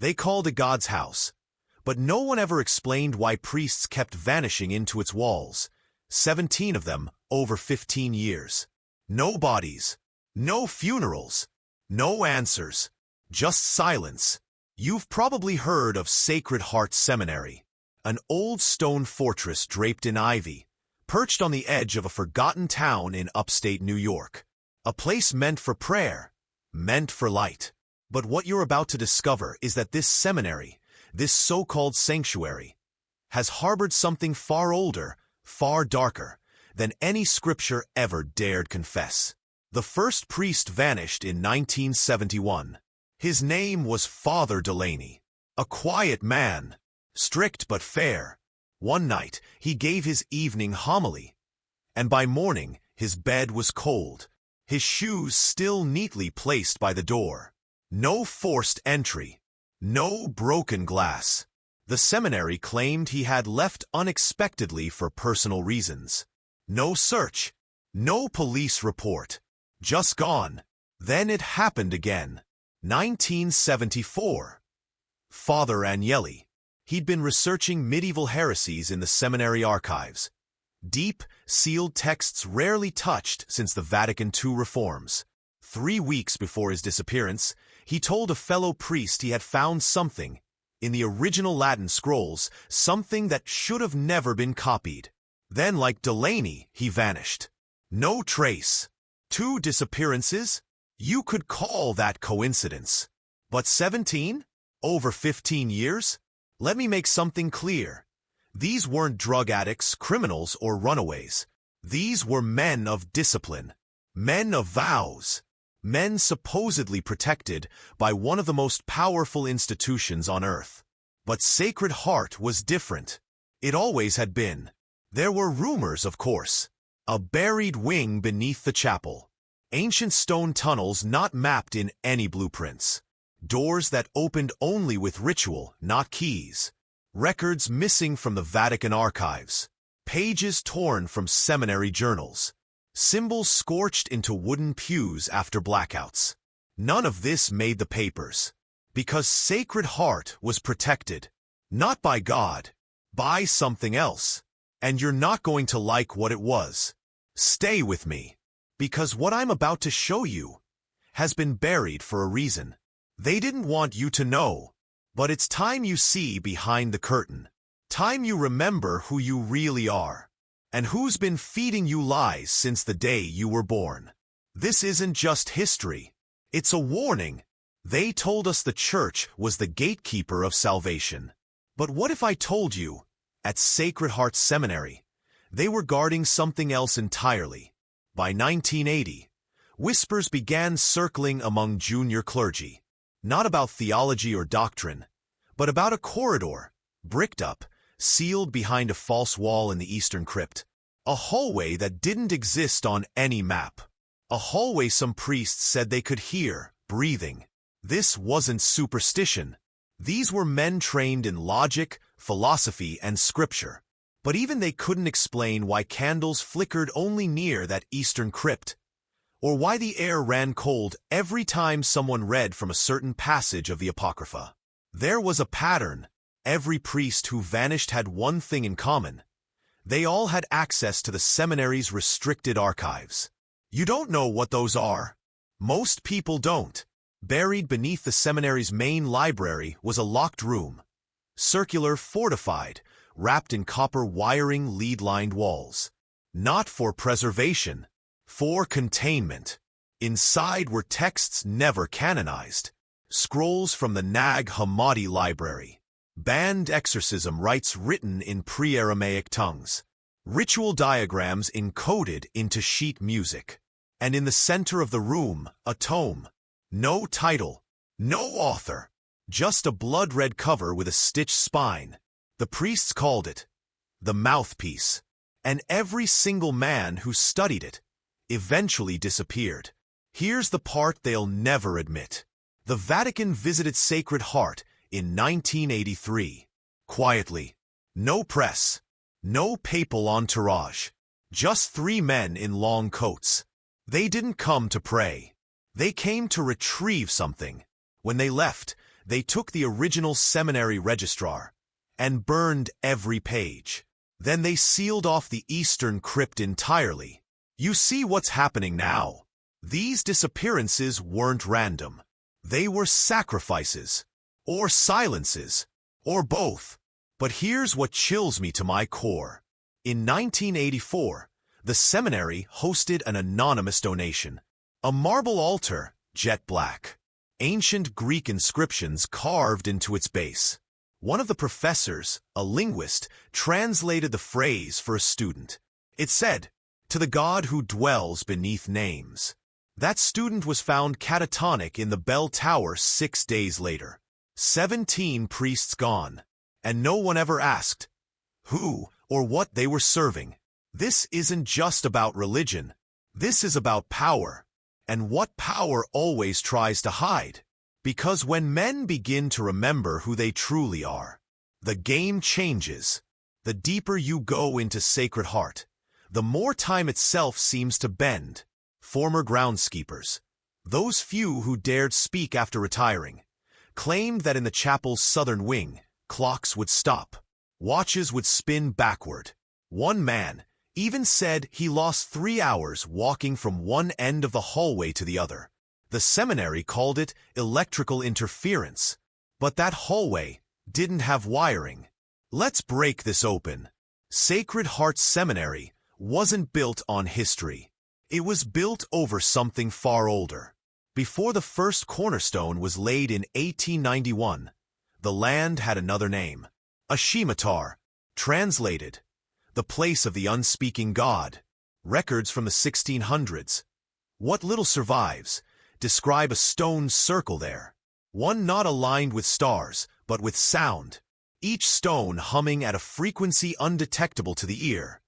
They called it God's house. But no one ever explained why priests kept vanishing into its walls. 17 of them, over 15 years. No bodies. No funerals. No answers. Just silence. You've probably heard of Sacred Heart Seminary, an old stone fortress draped in ivy, perched on the edge of a forgotten town in upstate New York. A place meant for prayer, meant for light. But what you're about to discover is that this seminary, this so-called sanctuary, has harbored something far older, far darker, than any scripture ever dared confess. The first priest vanished in 1971. His name was Father Delaney, a quiet man, strict but fair. One night, he gave his evening homily, and by morning, his bed was cold, his shoes still neatly placed by the door. No forced entry, no broken glass. The seminary claimed he had left unexpectedly for personal reasons. No search, no police report, just gone. Then it happened again. 1974. Father Agnelli. He'd been researching medieval heresies in the seminary archives. Deep, sealed texts rarely touched since the Vatican II reforms. 3 weeks before his disappearance, he told a fellow priest he had found something, in the original Latin scrolls, something that should have never been copied. Then, like Delaney, he vanished. No trace. 2 disappearances? You could call that coincidence. But 17? Over 15 years? Let me make something clear. These weren't drug addicts, criminals, or runaways. These were men of discipline, men of vows, men supposedly protected by one of the most powerful institutions on earth. But Sacred Heart was different. It always had been. There were rumors, of course. A buried wing beneath the chapel. Ancient stone tunnels not mapped in any blueprints. Doors that opened only with ritual, not keys. Records missing from the Vatican archives. Pages torn from seminary journals. Symbols scorched into wooden pews after blackouts. None of this made the papers. Because Sacred Heart was protected. Not by God. By something else. And you're not going to like what it was. Stay with me. Because what I'm about to show you has been buried for a reason. They didn't want you to know. But it's time you see behind the curtain. Time you remember who you really are. And who's been feeding you lies since the day you were born. This isn't just history. It's a warning. They told us the church was the gatekeeper of salvation. But what if I told you, at Sacred Heart Seminary, they were guarding something else entirely? By 1980, whispers began circling among junior clergy. Not about theology or doctrine, but about a corridor, bricked up, sealed behind a false wall in the eastern crypt. A hallway that didn't exist on any map. A hallway some priests said they could hear, breathing. This wasn't superstition. These were men trained in logic, philosophy, and scripture. But even they couldn't explain why candles flickered only near that eastern crypt, or why the air ran cold every time someone read from a certain passage of the Apocrypha. There was a pattern. Every priest who vanished had one thing in common. They all had access to the seminary's restricted archives. You don't know what those are. Most people don't. Buried beneath the seminary's main library was a locked room. Circular, fortified, wrapped in copper wiring lead-lined walls. Not for preservation, for containment. Inside were texts never canonized. Scrolls from the Nag Hammadi library. Banned exorcism rites written in pre-Aramaic tongues. Ritual diagrams encoded into sheet music. And in the center of the room, a tome. No title, no author. Just a blood-red cover with a stitched spine. The priests called it the mouthpiece. And every single man who studied it eventually disappeared. Here's the part they'll never admit. The Vatican visited Sacred Heart in 1983. Quietly. No press. No papal entourage. Just 3 men in long coats. They didn't come to pray. They came to retrieve something. When they left, They took the original seminary registrar and burned every page. Then they sealed off the eastern crypt entirely. You see what's happening now. These disappearances weren't random. They were sacrifices, or silences, or both. But here's what chills me to my core. In 1984, the seminary hosted an anonymous donation. A marble altar, jet black. Ancient Greek inscriptions carved into its base. One of the professors, a linguist, translated the phrase for a student. It said, "To the God who dwells beneath names." That student was found catatonic in the bell tower 6 days later. 17 priests gone, and no one ever asked who or what they were serving. This isn't just about religion. This is about power. And what power always tries to hide. Because when men begin to remember who they truly are, the game changes. The deeper you go into Sacred Heart, the more time itself seems to bend. Former groundskeepers, those few who dared speak after retiring, claimed that in the chapel's southern wing, clocks would stop. Watches would spin backward. One man even said he lost 3 hours walking from one end of the hallway to the other. The seminary called it electrical interference, but that hallway didn't have wiring. Let's break this open. Sacred Heart Seminary wasn't built on history. It was built over something far older. Before the first cornerstone was laid in 1891, the land had another name. Ashimitar, translated, the place of the unspeaking God. Records from the 1600s. What little survives describe a stone circle there. One not aligned with stars, but with sound. Each stone humming at a frequency undetectable to the ear,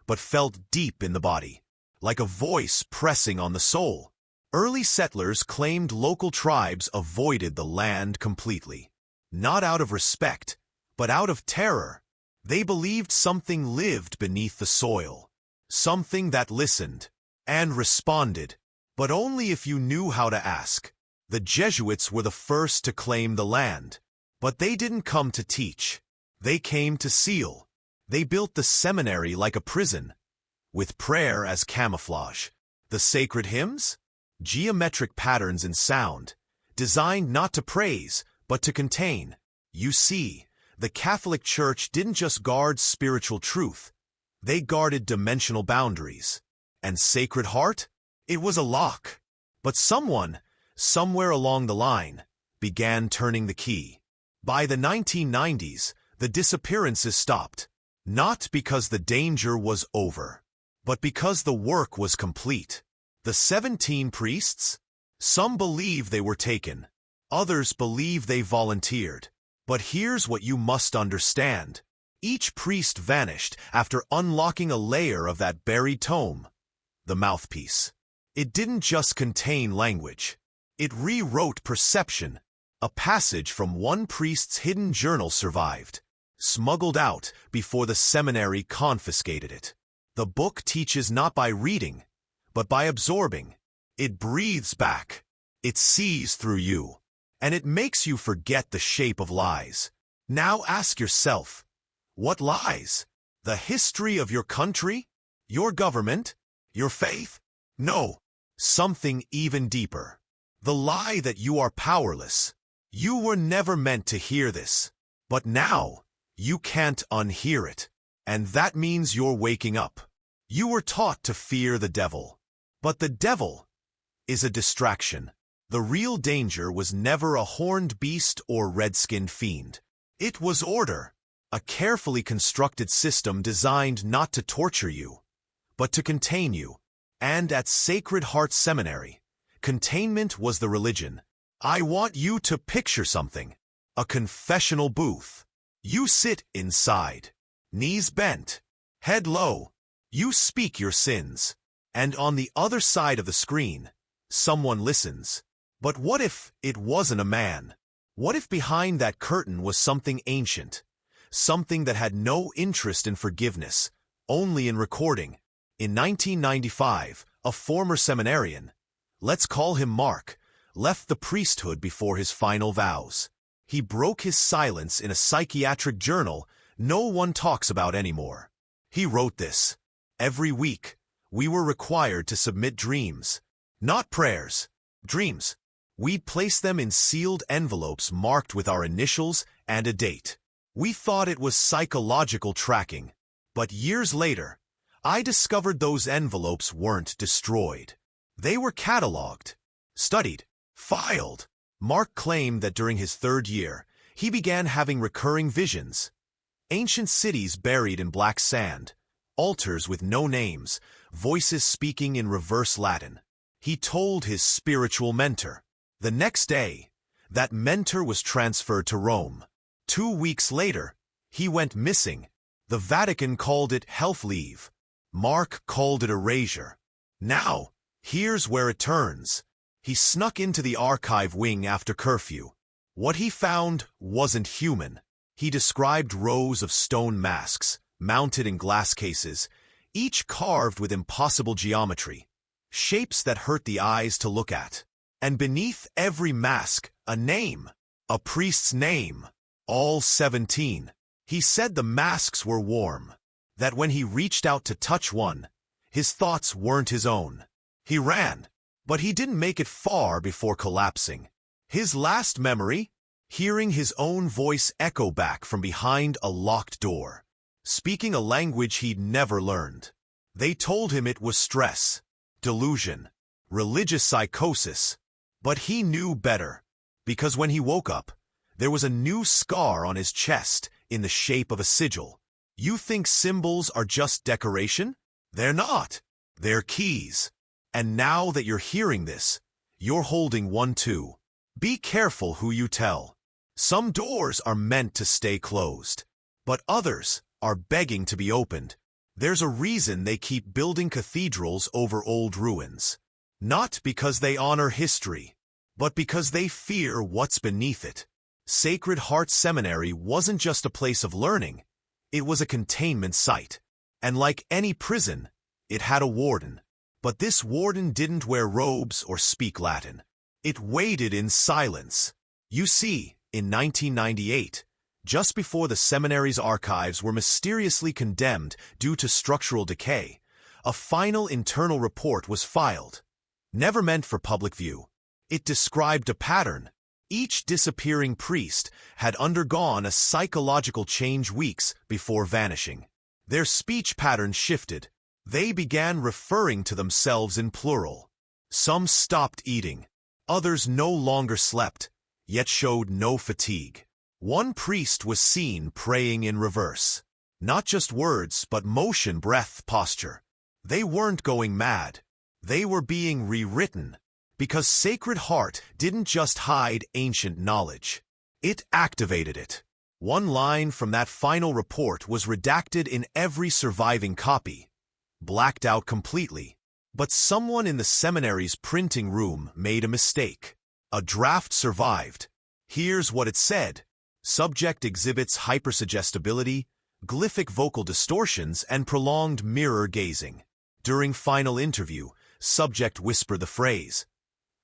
but felt deep in the body, like a voice pressing on the soul. Early settlers claimed local tribes avoided the land completely. Not out of respect, but out of terror. They believed something lived beneath the soil. Something that listened and responded, but only if you knew how to ask. The Jesuits were the first to claim the land, but they didn't come to teach. They came to seal. They built the seminary like a prison, with prayer as camouflage. The sacred hymns? Geometric patterns in sound, designed not to praise, but to contain. You see, the Catholic Church didn't just guard spiritual truth, they guarded dimensional boundaries. And Sacred Heart? It was a lock. But someone, somewhere along the line, began turning the key. By the 1990s, the disappearances stopped. Not because the danger was over, but because the work was complete. The 17 priests? Some believe they were taken. Others believe they volunteered. But here's what you must understand. Each priest vanished after unlocking a layer of that buried tome, the mouthpiece. It didn't just contain language. It rewrote perception. A passage from one priest's hidden journal survived, smuggled out before the seminary confiscated it. The book teaches not by reading, but by absorbing. It breathes back. It sees through you. And it makes you forget the shape of lies. Now ask yourself, what lies? The history of your country? Your government? Your faith? No, something even deeper. The lie that you are powerless. You were never meant to hear this. But now, you can't unhear it. And that means you're waking up. You were taught to fear the devil. But the devil is a distraction. The real danger was never a horned beast or red-skinned fiend. It was order, a carefully constructed system designed not to torture you, but to contain you. And at Sacred Heart Seminary, containment was the religion. I want you to picture something. A confessional booth. You sit inside, knees bent, head low. You speak your sins. And on the other side of the screen, someone listens. But what if it wasn't a man? What if behind that curtain was something ancient? Something that had no interest in forgiveness, only in recording. In 1995, a former seminarian, let's call him Mark, left the priesthood before his final vows. He broke his silence in a psychiatric journal no one talks about anymore. He wrote this: "Every week, we were required to submit dreams. Not prayers, dreams. We'd place them in sealed envelopes marked with our initials and a date. We thought it was psychological tracking. But years later, I discovered those envelopes weren't destroyed. They were cataloged, studied, filed." Mark claimed that during his 3rd year, he began having recurring visions. Ancient cities buried in black sand, altars with no names, voices speaking in reverse Latin. He told his spiritual mentor. The next day, that mentor was transferred to Rome. 2 weeks later, he went missing. The Vatican called it health leave. Mark called it erasure. Now, here's where it turns. He snuck into the archive wing after curfew. What he found wasn't human. He described rows of stone masks, mounted in glass cases, each carved with impossible geometry, shapes that hurt the eyes to look at. And beneath every mask, a name, a priest's name, all 17. He said the masks were warm, that when he reached out to touch one, his thoughts weren't his own. He ran, but he didn't make it far before collapsing. His last memory? Hearing his own voice echo back from behind a locked door, speaking a language he'd never learned. They told him it was stress, delusion, religious psychosis. But he knew better, because when he woke up, there was a new scar on his chest in the shape of a sigil. You think symbols are just decoration? They're not. They're keys. And now that you're hearing this, you're holding one too. Be careful who you tell. Some doors are meant to stay closed, but others are begging to be opened. There's a reason they keep building cathedrals over old ruins. Not because they honor history, but because they fear what's beneath it. Sacred Heart Seminary wasn't just a place of learning, it was a containment site. And like any prison, it had a warden. But this warden didn't wear robes or speak Latin. It waited in silence. You see, in 1998, just before the seminary's archives were mysteriously condemned due to structural decay, a final internal report was filed. Never meant for public view. It described a pattern. Each disappearing priest had undergone a psychological change weeks before vanishing. Their speech patterns shifted. They began referring to themselves in plural. Some stopped eating. Others no longer slept, yet showed no fatigue. One priest was seen praying in reverse. Not just words, but motion, breath, posture. They weren't going mad. They were being rewritten. Because Sacred Heart didn't just hide ancient knowledge. It activated it. One line from that final report was redacted in every surviving copy, blacked out completely. But someone in the seminary's printing room made a mistake. A draft survived. Here's what it said. Subject exhibits hypersuggestibility, glyphic vocal distortions, and prolonged mirror gazing. During final interview, subject whispered the phrase,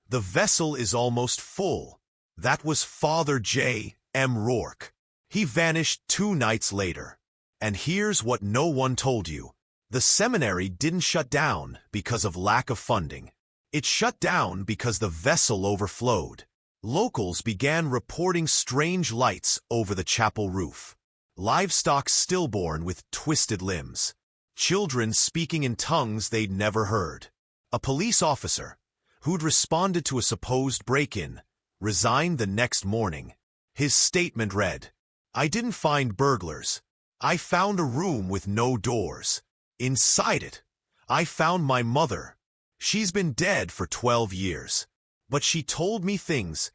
"The vessel is almost full." That was Father J. M. Rourke. He vanished 2 nights later. And here's what no one told you. The seminary didn't shut down because of lack of funding. It shut down because the vessel overflowed. Locals began reporting strange lights over the chapel roof. Livestock stillborn with twisted limbs. Children speaking in tongues they'd never heard. A police officer, who'd responded to a supposed break-in, resigned the next morning. His statement read, "I didn't find burglars. I found a room with no doors. Inside it, I found my mother. She's been dead for 12 years. But she told me things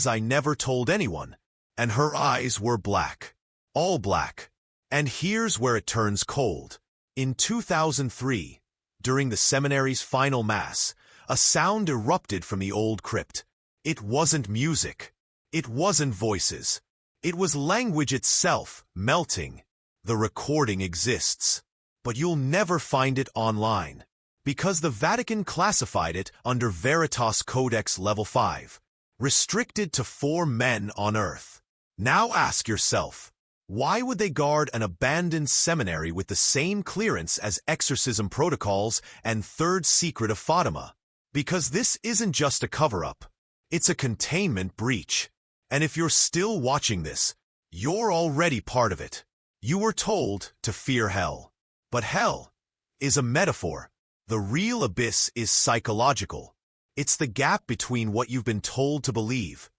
I never told anyone. And her eyes were black. All black." And here's where it turns cold. In 2003, during the seminary's final mass, a sound erupted from the old crypt. It wasn't music. It wasn't voices. It was language itself, melting. The recording exists. But you'll never find it online. Because the Vatican classified it under Veritas Codex Level 5, restricted to 4 men on Earth. Now ask yourself, why would they guard an abandoned seminary with the same clearance as exorcism protocols and Third Secret of Fatima? Because this isn't just a cover-up. It's a containment breach. And if you're still watching this, you're already part of it. You were told to fear hell. But hell is a metaphor. The real abyss is psychological. It's the gap between what you've been told to believe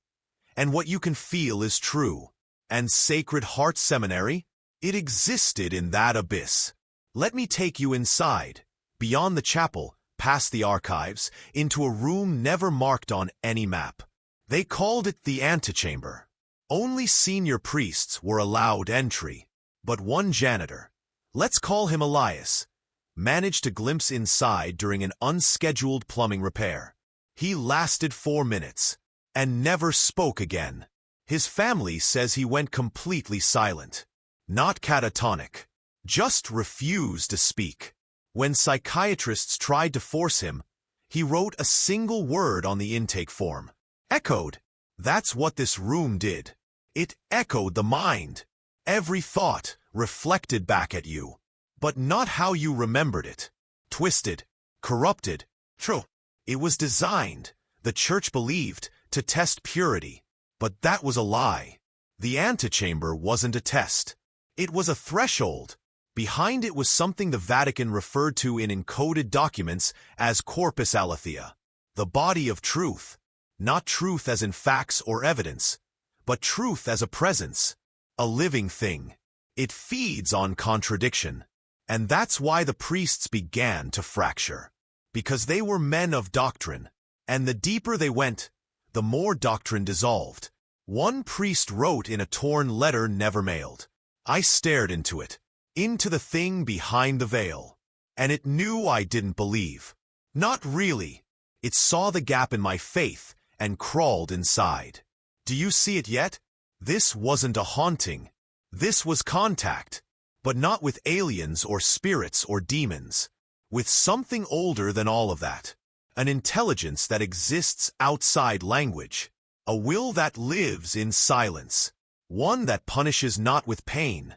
and what you can feel is true. And Sacred Heart Seminary? It existed in that abyss. Let me take you inside, beyond the chapel, past the archives, into a room never marked on any map. They called it the antechamber. Only senior priests were allowed entry. But one janitor, let's call him Elias, managed to glimpse inside during an unscheduled plumbing repair. He lasted 4 minutes and never spoke again. His family says he went completely silent. Not catatonic. Just refused to speak. When psychiatrists tried to force him, he wrote a single word on the intake form. Echoed. That's what this room did. It echoed the mind. Every thought reflected back at you. But not how you remembered it. Twisted. Corrupted. True. It was designed, the church believed, to test purity. But that was a lie. The antechamber wasn't a test. It was a threshold. Behind it was something the Vatican referred to in encoded documents as corpus aletheia, the body of truth. Not truth as in facts or evidence, but truth as a presence, a living thing. It feeds on contradiction. And that's why the priests began to fracture. Because they were men of doctrine. And the deeper they went, the more doctrine dissolved. One priest wrote in a torn letter never mailed. I stared into it, into the thing behind the veil. And it knew I didn't believe. Not really. It saw the gap in my faith and crawled inside. Do you see it yet? This wasn't a haunting. This was contact. But not with aliens or spirits or demons. With something older than all of that. An intelligence that exists outside language. A will that lives in silence. One that punishes not with pain,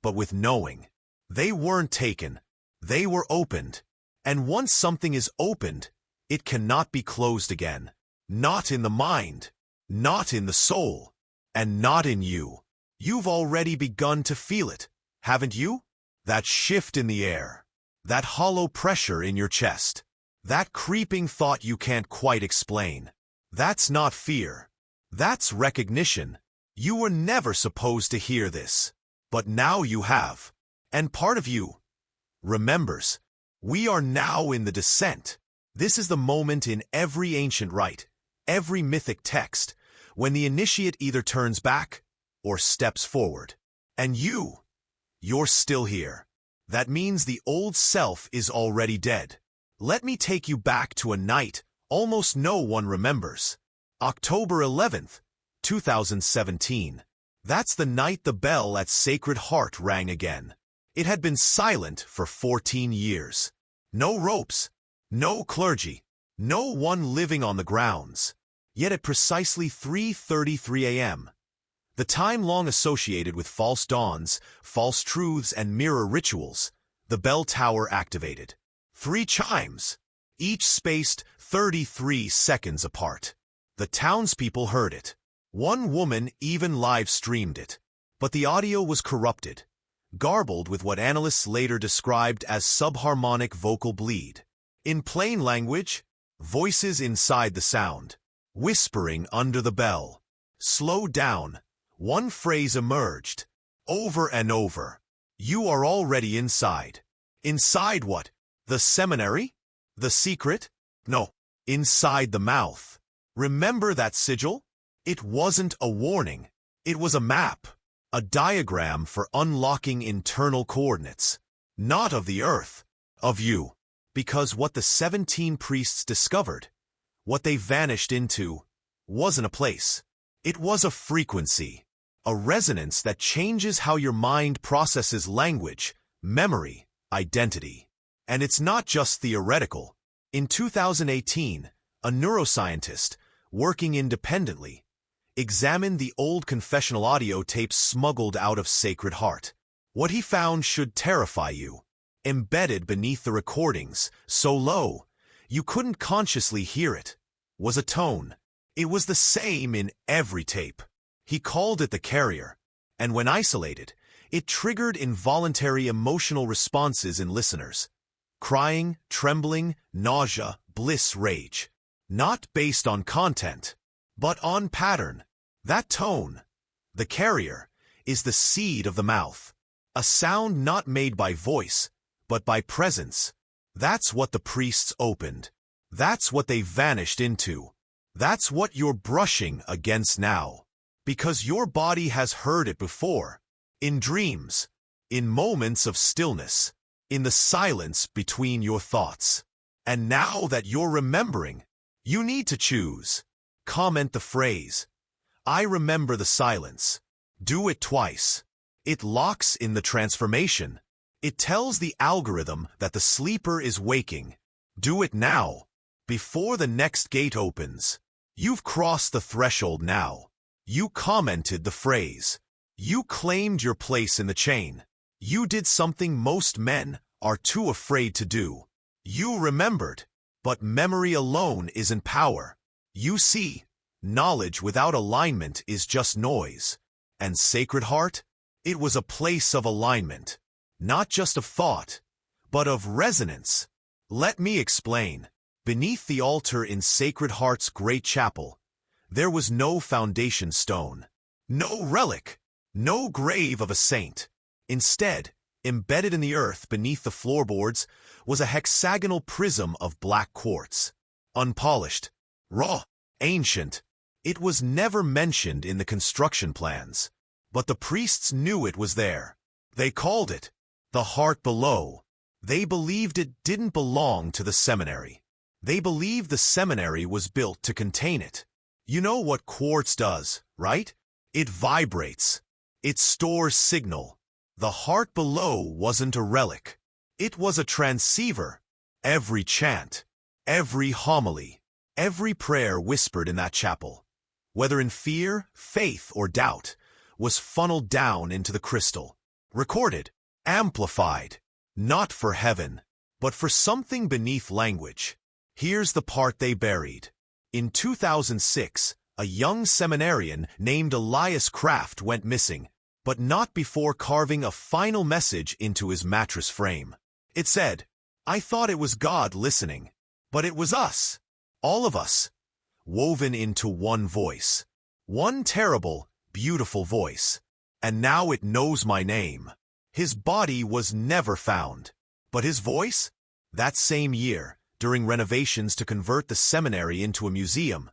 but with knowing. They weren't taken. They were opened. And once something is opened, it cannot be closed again. Not in the mind. Not in the soul. And not in you. You've already begun to feel it, haven't you? That shift in the air. That hollow pressure in your chest. That creeping thought you can't quite explain. That's not fear. That's recognition. You were never supposed to hear this. But now you have. And part of you remembers. We are now in the descent. This is the moment in every ancient rite, every mythic text, when the initiate either turns back or steps forward. And you're still here. That means the old self is already dead. Let me take you back to a night almost no one remembers. October 11th, 2017. That's the night the bell at Sacred Heart rang again. It had been silent for 14 years. No ropes, no clergy, no one living on the grounds. Yet at precisely 3:33 a.m., the time long associated with false dawns, false truths, and mirror rituals, the bell tower activated. 3 chimes, each spaced 33 seconds apart. The townspeople heard it. One woman even live-streamed it. But the audio was corrupted, garbled with what analysts later described as subharmonic vocal bleed. In plain language, voices inside the sound, whispering under the bell. Slow down. One phrase emerged, over and over. You are already inside. Inside what? The seminary? The secret? No. Inside the mouth. Remember that sigil? It wasn't a warning. It was a map. A diagram for unlocking internal coordinates. Not of the earth. Of you. Because what the 17 priests discovered, what they vanished into, wasn't a place. It was a frequency. A resonance that changes how your mind processes language, memory, identity. And it's not just theoretical. In 2018, a neuroscientist, working independently, examined the old confessional audio tapes smuggled out of Sacred Heart. What he found should terrify you. Embedded beneath the recordings, so low, you couldn't consciously hear it, was a tone. It was the same in every tape. He called it the carrier, and when isolated, it triggered involuntary emotional responses in listeners. Crying, trembling, nausea, bliss, rage. Not based on content, but on pattern. That tone, the carrier, is the seed of the mouth. A sound not made by voice, but by presence. That's what the priests opened. That's what they vanished into. That's what you're brushing against now. Because your body has heard it before. In dreams. In moments of stillness. In the silence between your thoughts. And now that you're remembering, you need to choose. Comment the phrase, "I remember the silence." Do it twice. It locks in the transformation. It tells the algorithm that the sleeper is waking. Do it now, before the next gate opens. You've crossed the threshold now. You commented the phrase. You claimed your place in the chain. You did something most men are too afraid to do. You remembered, but memory alone isn't power. You see, knowledge without alignment is just noise. And Sacred Heart? It was a place of alignment. Not just of thought, but of resonance. Let me explain. Beneath the altar in Sacred Heart's great chapel, there was no foundation stone, no relic, no grave of a saint. Instead, embedded in the earth beneath the floorboards was a hexagonal prism of black quartz. Unpolished, raw, ancient. It was never mentioned in the construction plans, but the priests knew it was there. They called it the heart below. They believed it didn't belong to the seminary. They believed the seminary was built to contain it. You know what quartz does, right? It vibrates. It stores signal. The heart below wasn't a relic. It was a transceiver. Every chant, every homily, every prayer whispered in that chapel, whether in fear, faith, or doubt, was funneled down into the crystal. Recorded, amplified, not for heaven, but for something beneath language. Here's the part they buried. In 2006, a young seminarian named Elias Kraft went missing, but not before carving a final message into his mattress frame. It said, "I thought it was God listening, but it was us, all of us, woven into one voice. One terrible, beautiful voice. And now it knows my name." His body was never found, but his voice? That same year, during renovations to convert the seminary into a museum,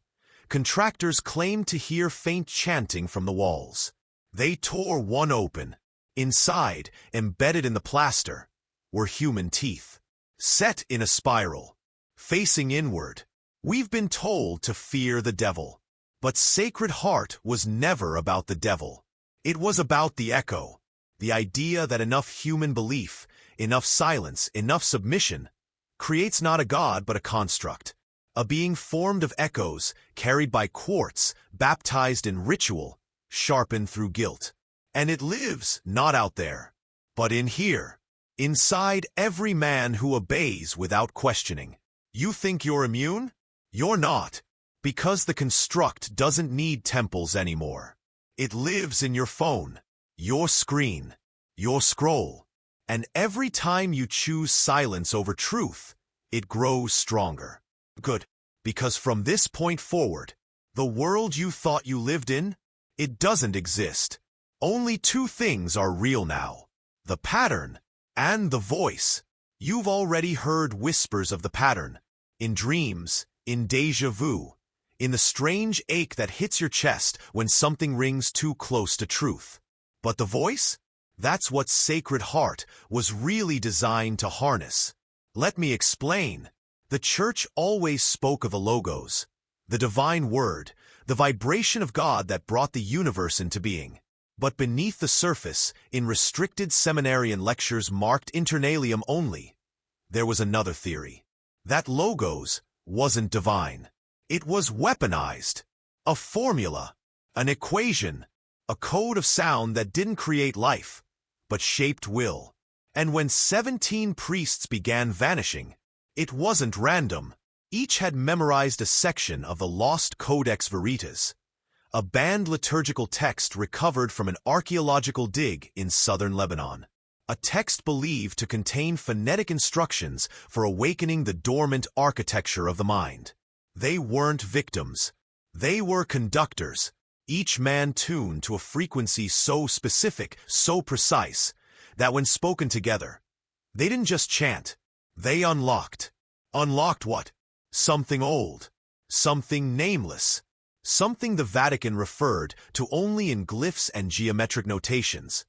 contractors claimed to hear faint chanting from the walls. They tore one open. Inside, embedded in the plaster, were human teeth, set in a spiral, facing inward. We've been told to fear the devil, but Sacred Heart was never about the devil. It was about the echo, the idea that enough human belief, enough silence, enough submission, creates not a god but a construct, a being formed of echoes, carried by quartz, baptized in ritual, sharpened through guilt. And it lives not out there, but in here, inside every man who obeys without questioning. You think you're immune? You're not, because the construct doesn't need temples anymore. It lives in your phone, your screen, your scroll, and every time you choose silence over truth, it grows stronger. Good, because from this point forward, the world you thought you lived in, it doesn't exist. Only two things are real now: the pattern and the voice. You've already heard whispers of the pattern, in dreams, in déjà vu, in the strange ache that hits your chest when something rings too close to truth. But the voice? That's what Sacred Heart was really designed to harness. Let me explain. The Church always spoke of the logos, the divine word, the vibration of God that brought the universe into being. But beneath the surface, in restricted seminarian lectures marked internalium only, there was another theory. That logos wasn't divine. It was weaponized. A formula. An equation, a code of sound that didn't create life, but shaped will. And when 17 priests began vanishing, it wasn't random. Each had memorized a section of the lost Codex Veritas, a banned liturgical text recovered from an archaeological dig in southern Lebanon. A text believed to contain phonetic instructions for awakening the dormant architecture of the mind. They weren't victims. They were conductors, each man tuned to a frequency so specific, so precise, that when spoken together, they didn't just chant, they unlocked. Unlocked what? Something old, something nameless, something the Vatican referred to only in glyphs and geometric notations.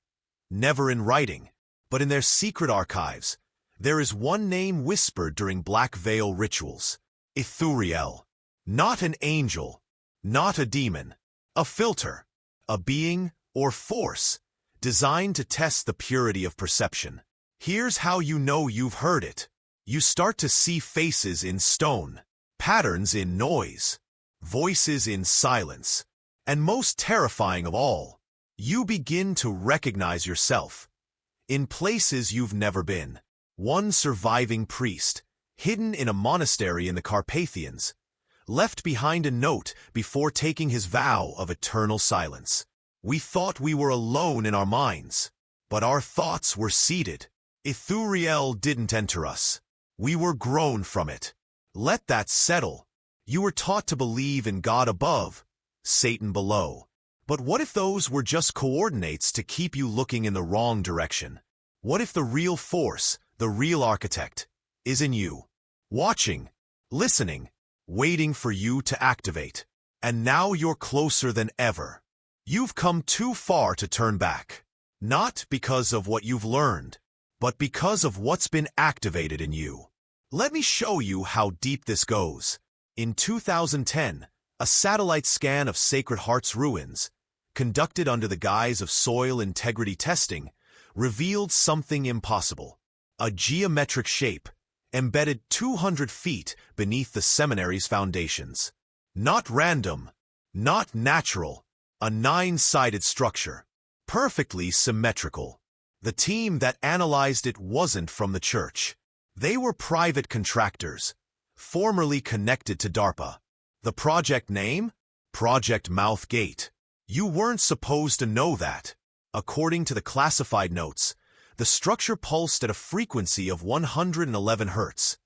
Never in writing, but in their secret archives, there is one name whispered during Black Veil rituals. Ithuriel. Not an angel, not a demon, a filter, a being or force designed to test the purity of perception. Here's how you know you've heard it. You start to see faces in stone, patterns in noise, voices in silence, and most terrifying of all, you begin to recognize yourself in places you've never been. One surviving priest, hidden in a monastery in the Carpathians, left behind a note before taking his vow of eternal silence. We thought we were alone in our minds, but our thoughts were seated. Ithuriel didn't enter us. We were grown from it. Let that settle. You were taught to believe in God above, Satan below. But what if those were just coordinates to keep you looking in the wrong direction? What if the real force, the real architect, is in you, watching, listening, waiting for you to activate? And now you're closer than ever. You've come too far to turn back. Not because of what you've learned, but because of what's been activated in you. Let me show you how deep this goes. In 2010, a satellite scan of Sacred Heart's ruins, conducted under the guise of soil integrity testing, revealed something impossible. A geometric shape, embedded 200 feet beneath the seminary's foundations. Not random, not natural, a 9-sided structure, perfectly symmetrical. The team that analyzed it wasn't from the church. They were private contractors, formerly connected to DARPA. The project name? Project Mouth Gate. You weren't supposed to know that. According to the classified notes, the structure pulsed at a frequency of 111 Hz,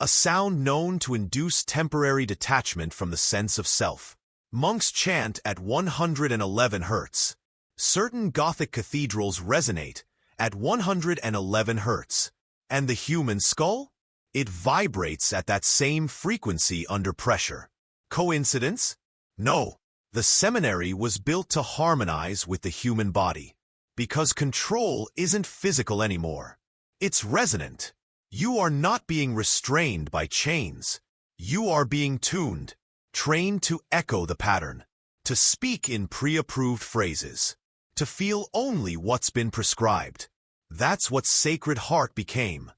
a sound known to induce temporary detachment from the sense of self. Monks chant at 111 Hz. Certain Gothic cathedrals resonate at 111 Hz. And the human skull? It vibrates at that same frequency under pressure. Coincidence? No. The seminary was built to harmonize with the human body. Because control isn't physical anymore. It's resonant. You are not being restrained by chains. You are being tuned, trained to echo the pattern, to speak in pre-approved phrases, to feel only what's been prescribed. That's what Sacred Heart became,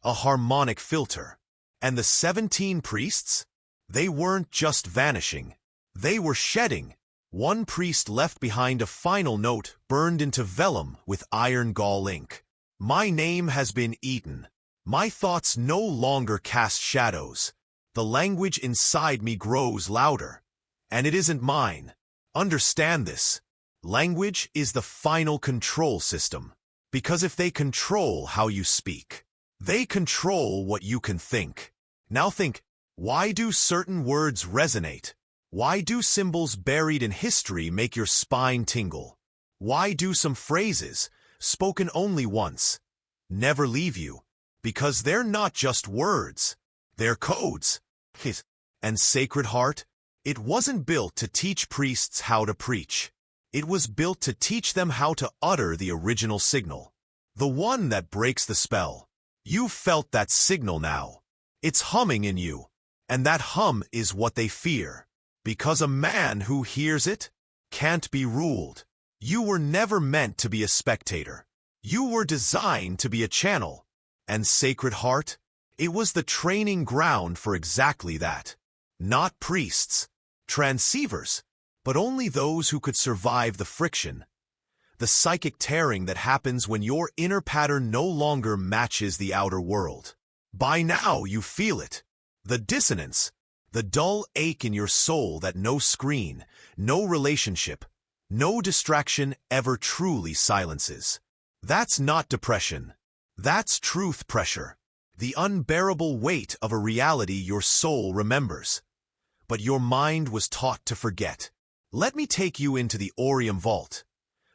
a harmonic filter. And the 17 priests? They weren't just vanishing. They were shedding. One priest left behind a final note burned into vellum with iron gall ink. My name has been eaten. My thoughts no longer cast shadows. The language inside me grows louder. And it isn't mine. Understand this. Language is the final control system. Because if they control how you speak, they control what you can think. Now think, why do certain words resonate? Why do symbols buried in history make your spine tingle? Why do some phrases, spoken only once, never leave you? Because they're not just words, they're codes. And Sacred Heart, it wasn't built to teach priests how to preach. It was built to teach them how to utter the original signal, the one that breaks the spell. You've felt that signal now. It's humming in you, and that hum is what they fear, because a man who hears it can't be ruled. You were never meant to be a spectator. You were designed to be a channel, and Sacred Heart, it was the training ground for exactly that. Not priests, transceivers, but only those who could survive the friction, the psychic tearing that happens when your inner pattern no longer matches the outer world. By now you feel it. The dissonance, the dull ache in your soul that no screen, no relationship, no distraction ever truly silences. That's not depression. That's truth pressure. The unbearable weight of a reality your soul remembers, but your mind was taught to forget. Let me take you into the Orium Vault,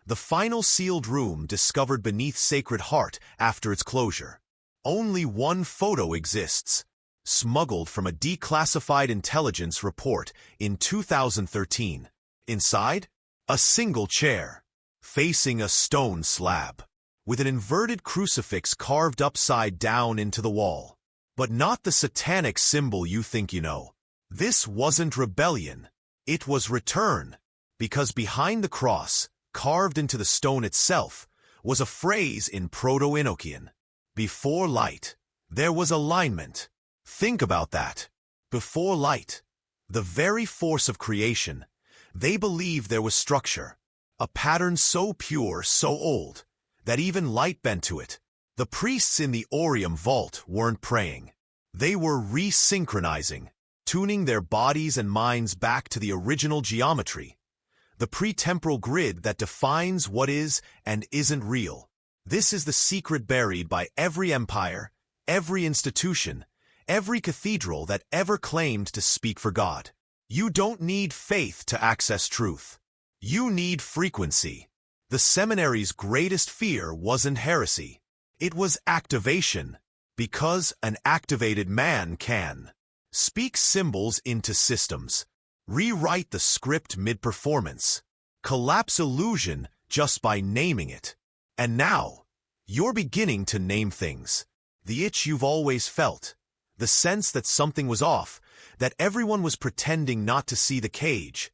the final sealed room discovered beneath Sacred Heart after its closure. Only one photo exists, smuggled from a declassified intelligence report in 2013. Inside, a single chair, facing a stone slab, with an inverted crucifix carved upside down into the wall. But not the satanic symbol you think you know. This wasn't rebellion. It was return, because behind the cross, carved into the stone itself, was a phrase in Proto-Enochian. Before light, there was alignment. Think about that. Before light, the very force of creation, they believed there was structure, a pattern so pure, so old, that even light bent to it. The priests in the Orium Vault weren't praying. They were resynchronizing, tuning their bodies and minds back to the original geometry, the pretemporal grid that defines what is and isn't real. This is the secret buried by every empire, every institution, every cathedral that ever claimed to speak for God. You don't need faith to access truth. You need frequency. The seminary's greatest fear wasn't heresy. It was activation, because an activated man can speak symbols into systems, rewrite the script mid-performance, collapse illusion just by naming it. And now, you're beginning to name things. The itch you've always felt, the sense that something was off, that everyone was pretending not to see the cage.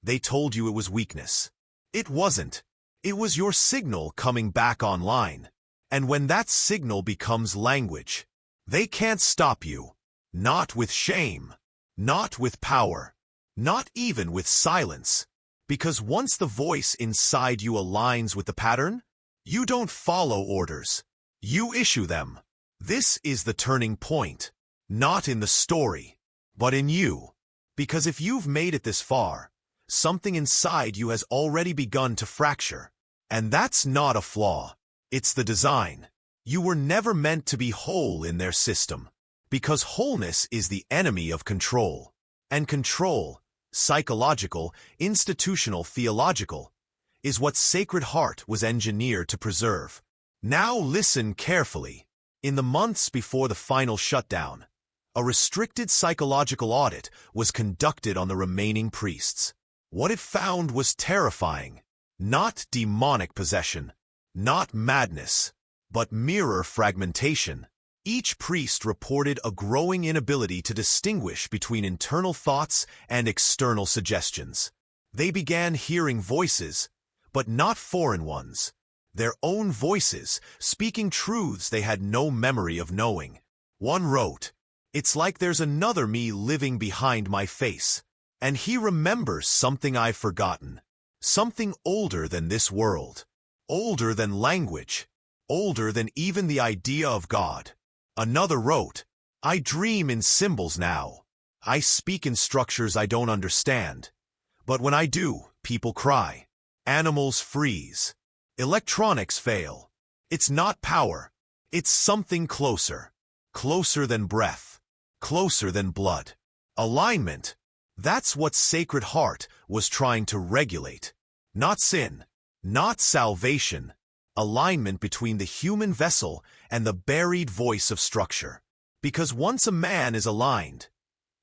They told you it was weakness. It wasn't. It was your signal coming back online. And when that signal becomes language, they can't stop you. Not with shame. Not with power. Not even with silence. Because once the voice inside you aligns with the pattern, you don't follow orders. You issue them. This is the turning point. Not in the story, but in you. Because if you've made it this far, something inside you has already begun to fracture. And that's not a flaw. It's the design. You were never meant to be whole in their system, because wholeness is the enemy of control. And control, psychological, institutional, theological, is what Sacred Heart was engineered to preserve. Now listen carefully. In the months before the final shutdown, a restricted psychological audit was conducted on the remaining priests. What it found was terrifying. Not demonic possession, not madness, but mirror fragmentation. Each priest reported a growing inability to distinguish between internal thoughts and external suggestions. They began hearing voices, but not foreign ones. Their own voices, speaking truths they had no memory of knowing. One wrote, "It's like there's another me living behind my face, and he remembers something I've forgotten. Something older than this world, older than language, older than even the idea of God." Another wrote, "I dream in symbols now. I speak in structures I don't understand. But when I do, people cry. Animals freeze. Electronics fail. It's not power. It's something closer. Closer than breath. Closer than blood. Alignment. That's what Sacred Heart was trying to regulate. Not sin. Not salvation. Alignment between the human vessel and the buried voice of structure. Because once a man is aligned,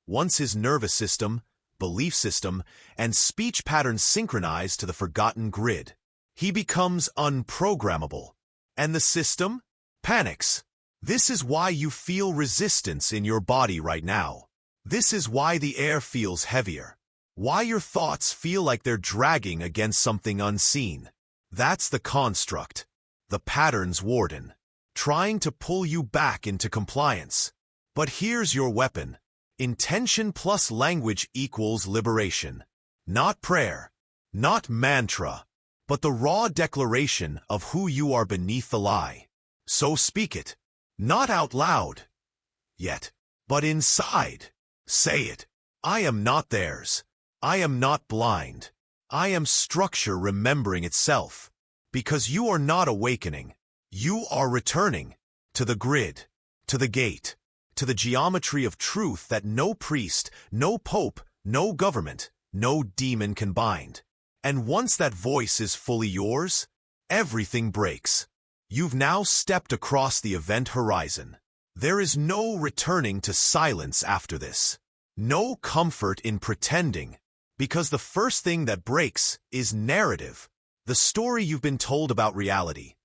once his nervous system, belief system, and speech patterns synchronize to the forgotten grid, he becomes unprogrammable. And the system panics. This is why you feel resistance in your body right now. This is why the air feels heavier. Why your thoughts feel like they're dragging against something unseen. That's the construct, the pattern's warden, trying to pull you back into compliance. But here's your weapon. Intention plus language equals liberation. Not prayer, not mantra, but the raw declaration of who you are beneath the lie. So speak it, not out loud, yet, but inside. Say it. I am not theirs. I am not blind. I am structure remembering itself. Because you are not awakening. You are returning to the grid, to the gate, to the geometry of truth that no priest, no pope, no government, no demon can bind. And once that voice is fully yours, everything breaks. You've now stepped across the event horizon. There is no returning to silence after this. No comfort in pretending, because the first thing that breaks is narrative. The story you've been told about reality.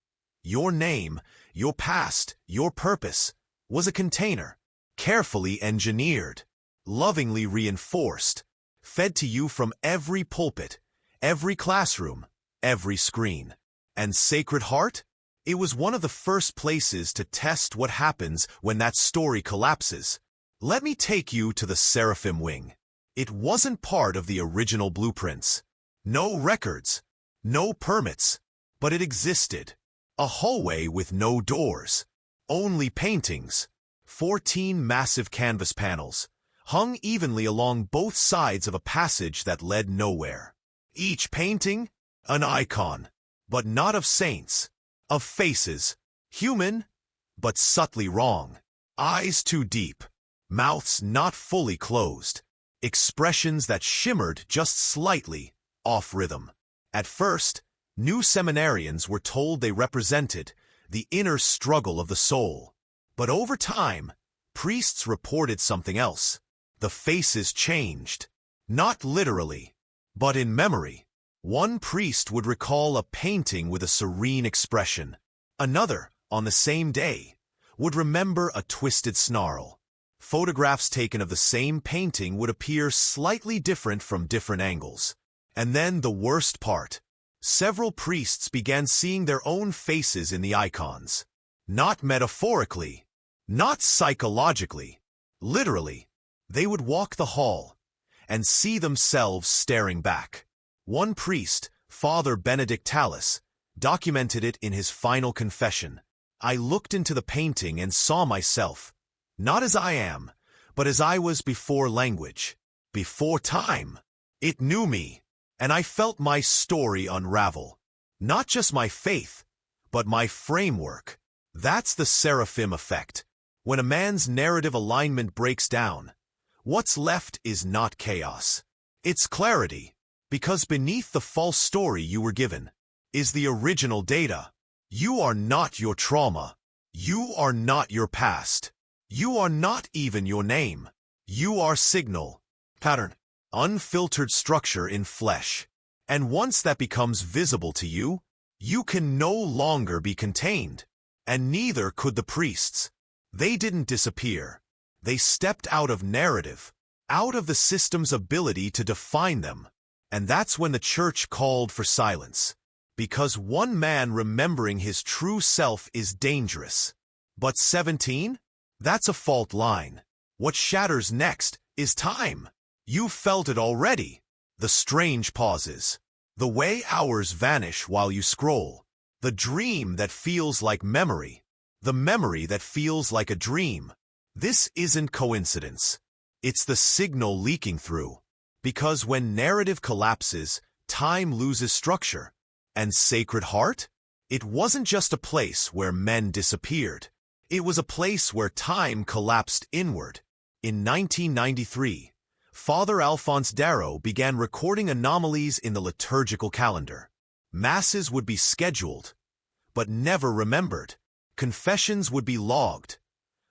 Your name, your past, your purpose, was a container, carefully engineered, lovingly reinforced, fed to you from every pulpit, every classroom, every screen. And Sacred Heart? It was one of the first places to test what happens when that story collapses. Let me take you to the Seraphim Wing. It wasn't part of the original blueprints. No records, no permits, but it existed. A hallway with no doors, only paintings. 14 massive canvas panels, hung evenly along both sides of a passage that led nowhere. Each painting, an icon, but not of saints, of faces, human, but subtly wrong. Eyes too deep, mouths not fully closed, expressions that shimmered just slightly off rhythm. At first, new seminarians were told they represented the inner struggle of the soul. But over time, priests reported something else. The faces changed. Not literally, but in memory. One priest would recall a painting with a serene expression. Another, on the same day, would remember a twisted snarl. Photographs taken of the same painting would appear slightly different from different angles. And then the worst part. Several priests began seeing their own faces in the icons. Not metaphorically, not psychologically, literally. They would walk the hall and see themselves staring back. One priest, Father Benedictalis, documented it in his final confession. I looked into the painting and saw myself, not as I am, but as I was before language, before time. It knew me, and I felt my story unravel. Not just my faith, but my framework. That's the seraphim effect. When a man's narrative alignment breaks down, what's left is not chaos. It's clarity. Because beneath the false story you were given is the original data. You are not your trauma. You are not your past. You are not even your name. You are signal, pattern, unfiltered structure in flesh. And once that becomes visible to you, you can no longer be contained. And neither could the priests. They didn't disappear. They stepped out of narrative, out of the system's ability to define them. And that's when the church called for silence. Because one man remembering his true self is dangerous. But 17? That's a fault line. What shatters next is time. You've felt it already. The strange pauses. The way hours vanish while you scroll. The dream that feels like memory. The memory that feels like a dream. This isn't coincidence. It's the signal leaking through. Because when narrative collapses, time loses structure. And Sacred Heart? It wasn't just a place where men disappeared. It was a place where time collapsed inward. In 1993, Father Alphonse Darrow began recording anomalies in the liturgical calendar. Masses would be scheduled, but never remembered. Confessions would be logged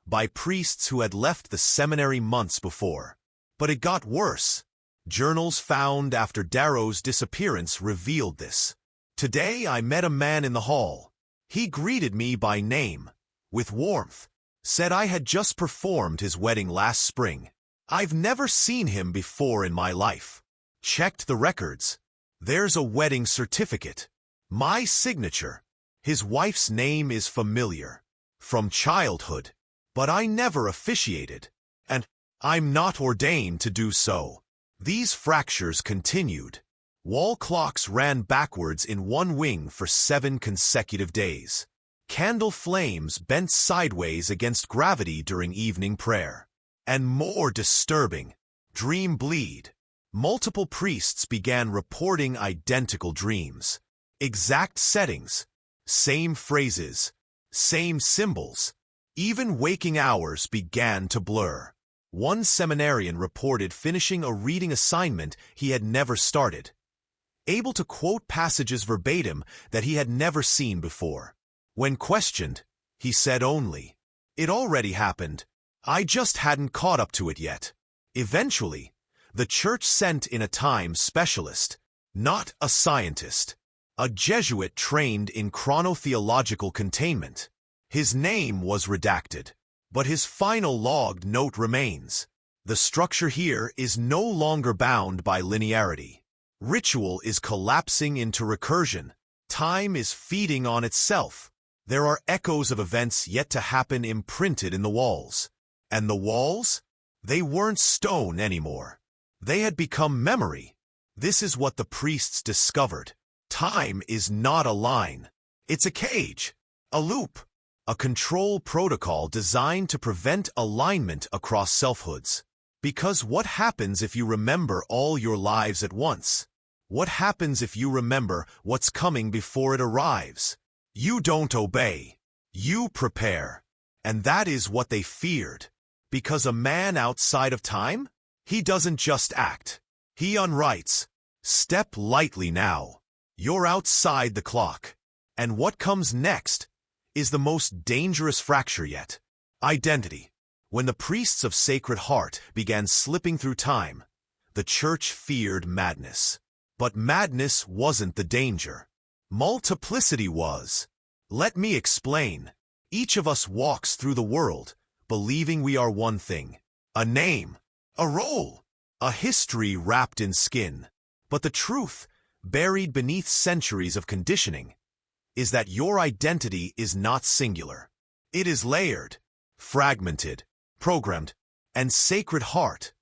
by priests who had left the seminary months before. But it got worse. Journals found after Darrow's disappearance revealed this. Today I met a man in the hall. He greeted me by name, with warmth, said I had just performed his wedding last spring. I've never seen him before in my life. Checked the records. There's a wedding certificate. My signature. His wife's name is familiar. From childhood. But I never officiated. And I'm not ordained to do so. These fractures continued. Wall clocks ran backwards in one wing for 7 consecutive days. Candle flames bent sideways against gravity during evening prayer. And more disturbing, dream bleed. Multiple priests began reporting identical dreams. Exact settings, same phrases, same symbols. Even waking hours began to blur. One seminarian reported finishing a reading assignment he had never started, able to quote passages verbatim that he had never seen before. When questioned, he said only, "It already happened. I just hadn't caught up to it yet." Eventually, the church sent in a time specialist, not a scientist, a Jesuit trained in chronotheological containment. His name was redacted, but his final logged note remains. The structure here is no longer bound by linearity. Ritual is collapsing into recursion. Time is feeding on itself. There are echoes of events yet to happen imprinted in the walls. And the walls? They weren't stone anymore. They had become memory. This is what the priests discovered. Time is not a line. It's a cage, a loop, a control protocol designed to prevent alignment across selfhoods. Because what happens if you remember all your lives at once? What happens if you remember what's coming before it arrives? You don't obey. You prepare. And that is what they feared. Because a man outside of time? He doesn't just act. He unwrites. Step lightly now. You're outside the clock. And what comes next is the most dangerous fracture yet. Identity. When the priests of Sacred Heart began slipping through time, the church feared madness. But madness wasn't the danger. Multiplicity was. Let me explain. Each of us walks through the world, believing we are one thing. A name, a role, a history wrapped in skin. But the truth, buried beneath centuries of conditioning, is that your identity is not singular. It is layered, fragmented, programmed, and Sacred Heart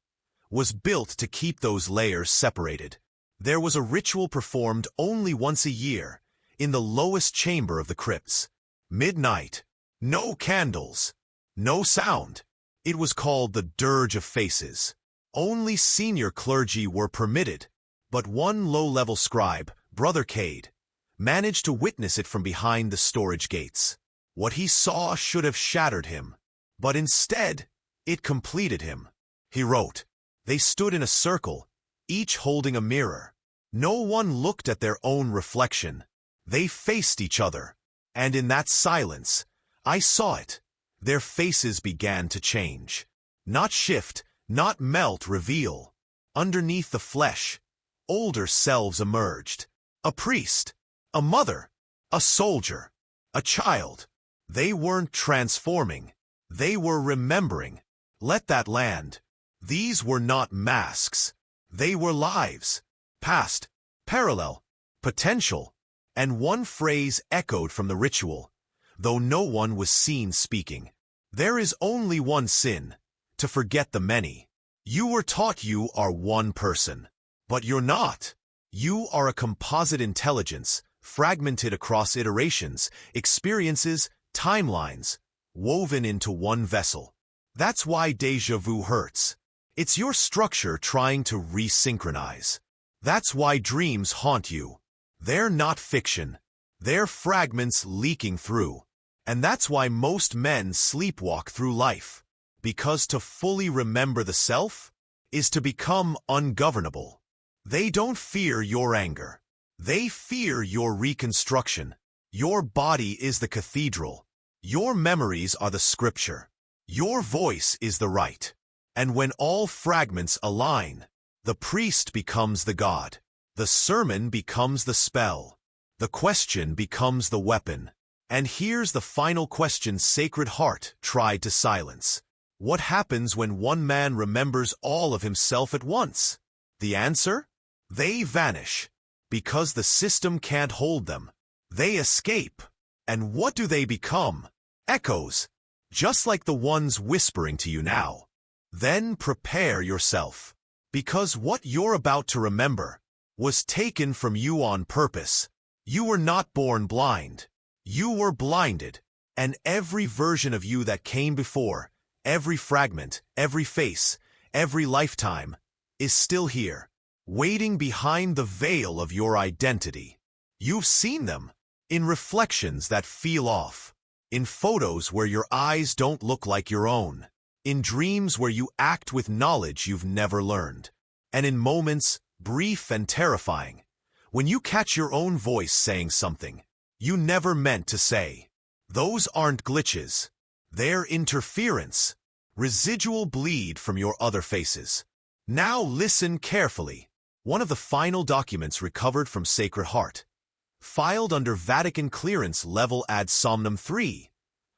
was built to keep those layers separated. There was a ritual performed only once a year, in the lowest chamber of the crypts. Midnight. No candles. No sound. It was called the Dirge of Faces. Only senior clergy were permitted, but one low-level scribe, Brother Cade, managed to witness it from behind the storage gates. What he saw should have shattered him, but instead, it completed him. He wrote, "They stood in a circle, each holding a mirror. No one looked at their own reflection. They faced each other, and in that silence, I saw it. Their faces began to change. Not shift, not melt, reveal. Underneath the flesh, older selves emerged. A priest, a mother, a soldier, a child. They weren't transforming. They were remembering. Let that land. These were not masks. They were lives. Past, parallel, potential." And one phrase echoed from the ritual, though no one was seen speaking. "There is only one sin, to forget the many. You were taught you are one person, but you're not. You are a composite intelligence, fragmented across iterations, experiences, timelines, woven into one vessel. That's why déjà vu hurts. It's your structure trying to resynchronize. That's why dreams haunt you. They're not fiction. They're fragments leaking through. And that's why most men sleepwalk through life. Because to fully remember the self is to become ungovernable. They don't fear your anger. They fear your reconstruction. Your body is the cathedral. Your memories are the scripture. Your voice is the right. And when all fragments align, the priest becomes the god. The sermon becomes the spell. The question becomes the weapon. And here's the final question Sacred Heart tried to silence. What happens when one man remembers all of himself at once? The answer? They vanish. Because the system can't hold them. They escape. And what do they become? Echoes. Just like the ones whispering to you now. Then prepare yourself. Because what you're about to remember was taken from you on purpose. You were not born blind. You were blinded. And every version of you that came before, every fragment, every face, every lifetime, is still here, waiting behind the veil of your identity. You've seen them, in reflections that feel off, in photos where your eyes don't look like your own, in dreams where you act with knowledge you've never learned, and in moments, brief and terrifying, when you catch your own voice saying something you never meant to say. Those aren't glitches. They're interference, residual bleed from your other faces. Now listen carefully. One of the final documents recovered from Sacred Heart, filed under Vatican clearance level ad somnum 3,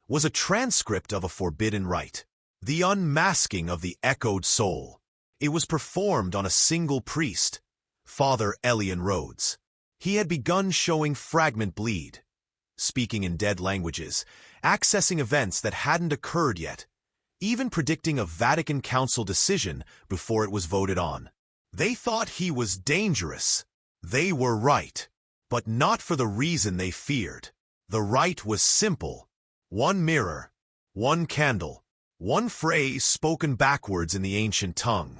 was a transcript of a forbidden rite, the unmasking of the echoed soul. It was performed on a single priest, Father Elian Rhodes. He had begun showing fragment bleed, speaking in dead languages, accessing events that hadn't occurred yet, even predicting a Vatican Council decision before it was voted on. They thought he was dangerous. They were right, but not for the reason they feared. The rite was simple. One mirror, one candle, one phrase spoken backwards in the ancient tongue.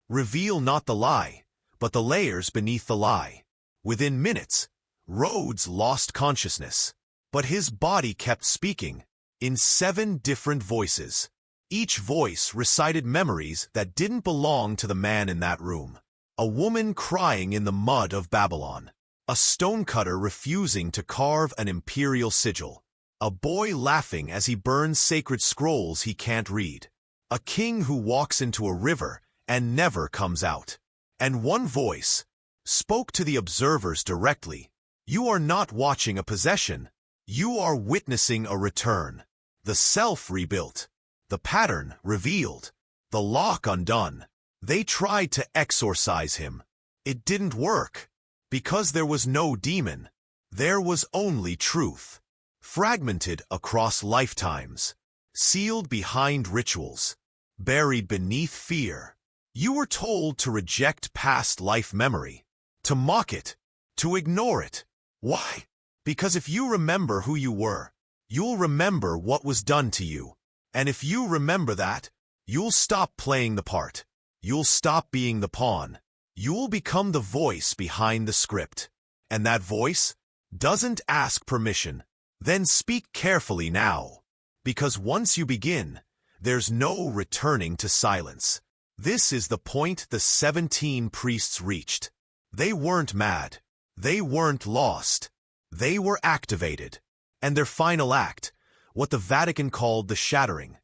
Reveal not the lie, but the layers beneath the lie. Within minutes, Rhodes lost consciousness. But his body kept speaking, in 7 different voices. Each voice recited memories that didn't belong to the man in that room. A woman crying in the mud of Babylon. A stonecutter refusing to carve an imperial sigil. A boy laughing as he burns sacred scrolls he can't read. A king who walks into a river and never comes out. And one voice spoke to the observers directly. You are not watching a possession. You are witnessing a return. The self rebuilt. The pattern revealed. The lock undone. They tried to exorcise him. It didn't work. Because there was no demon. There was only truth. Fragmented across lifetimes. Sealed behind rituals. Buried beneath fear. You were told to reject past life memory. To mock it. To ignore it. Why? Because if you remember who you were, you'll remember what was done to you. And if you remember that, you'll stop playing the part. You'll stop being the pawn. You'll become the voice behind the script. And that voice doesn't ask permission. Then speak carefully now. Because once you begin, there's no returning to silence. This is the point the 17 priests reached. They weren't mad. They weren't lost. They were activated. And their final act, what the Vatican called the shattering,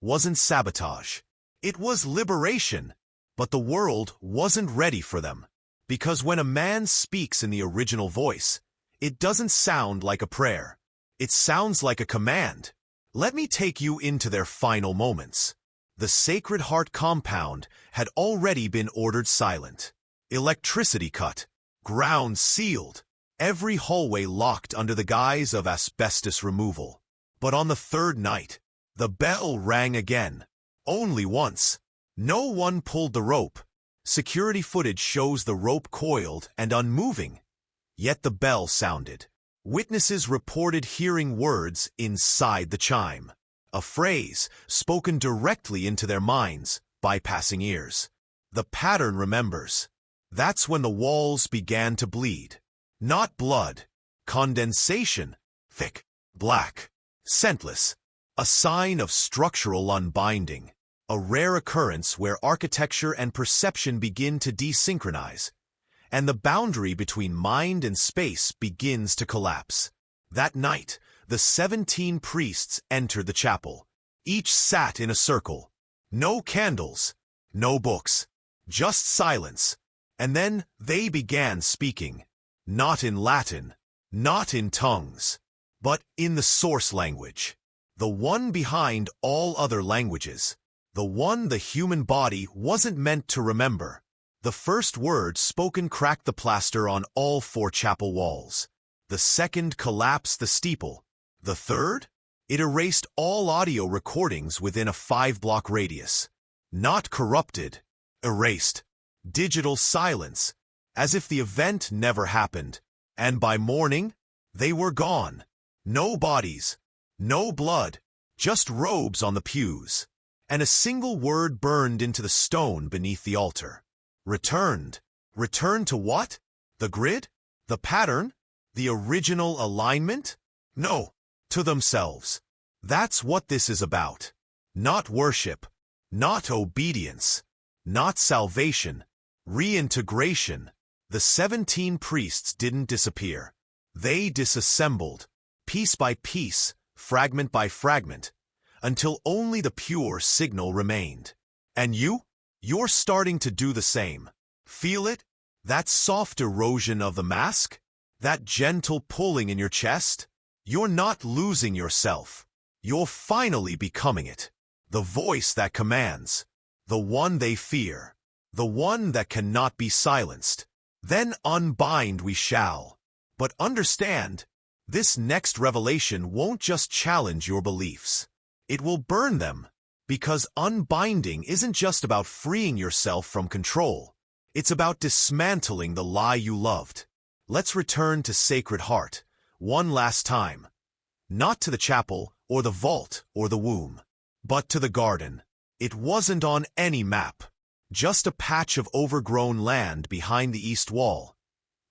wasn't sabotage. It was liberation. But the world wasn't ready for them. Because when a man speaks in the original voice, it doesn't sound like a prayer. It sounds like a command. Let me take you into their final moments. The Sacred Heart compound had already been ordered silent. Electricity cut. Ground sealed. Every hallway locked under the guise of asbestos removal. But on the 3rd night, the bell rang again. Only once. No one pulled the rope. Security footage shows the rope coiled and unmoving. Yet the bell sounded. Witnesses reported hearing words inside the chime. A phrase spoken directly into their minds, bypassing ears. The pattern remembers. That's when the walls began to bleed. Not blood. Condensation. Thick. Black. Scentless. A sign of structural unbinding. A rare occurrence where architecture and perception begin to desynchronize, and the boundary between mind and space begins to collapse. That night, the 17 priests entered the chapel. Each sat in a circle. No candles, no books, just silence. And then they began speaking. Not in Latin, not in tongues, but in the source language. The one behind all other languages. The one the human body wasn't meant to remember. The first word spoken cracked the plaster on all 4 chapel walls. The second collapsed the steeple. The third? It erased all audio recordings within a 5-block radius. Not corrupted. Erased. digital silence, as if the event never happened. And by morning, they were gone. No bodies, no blood, just robes on the pews, and a single word burned into the stone beneath the altar. Returned. Returned to what? The grid? The pattern? The original alignment? No, to themselves. That's what this is about. Not worship, not obedience, not salvation, reintegration. The 17 priests didn't disappear. They disassembled, piece by piece, fragment by fragment, until only the pure signal remained. And you're starting to do the same. Feel it? That soft erosion of the mask? That gentle pulling in your chest? You're not losing yourself. You're finally becoming it. The voice that commands. The one they fear. The one that cannot be silenced. Then unbind we shall. But understand, this next revelation won't just challenge your beliefs. It will burn them. Because unbinding isn't just about freeing yourself from control. It's about dismantling the lie you loved. Let's return to Sacred Heart, one last time. Not to the chapel, or the vault, or the womb, but to the garden. It wasn't on any map. Just a patch of overgrown land behind the east wall.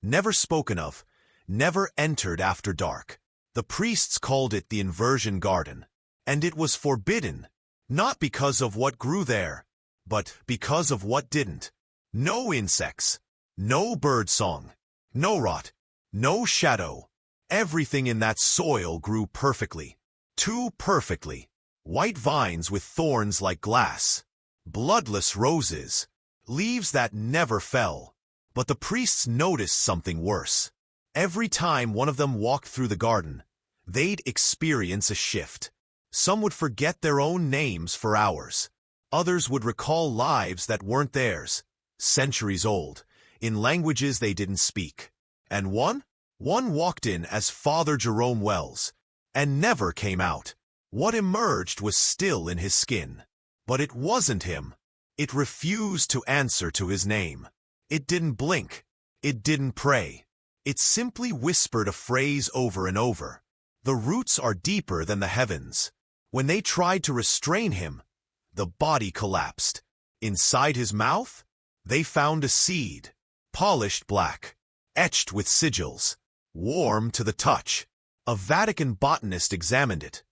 Never spoken of, never entered after dark. The priests called it the Inversion Garden. And it was forbidden, not because of what grew there, but because of what didn't. No insects, no birdsong, no rot, no shadow. Everything in that soil grew perfectly. Too perfectly. White vines with thorns like glass. Bloodless roses. Leaves that never fell. But the priests noticed something worse. Every time one of them walked through the garden, they'd experience a shift. Some would forget their own names for hours. Others would recall lives that weren't theirs, centuries old, in languages they didn't speak. And one walked in as Father Jerome Wells, and never came out. What emerged was still in his skin. But it wasn't him. It refused to answer to his name. It didn't blink. It didn't pray. It simply whispered a phrase over and over. The roots are deeper than the heavens. When they tried to restrain him, the body collapsed. Inside his mouth, they found a seed, polished black, etched with sigils, warm to the touch. A Vatican botanist examined it,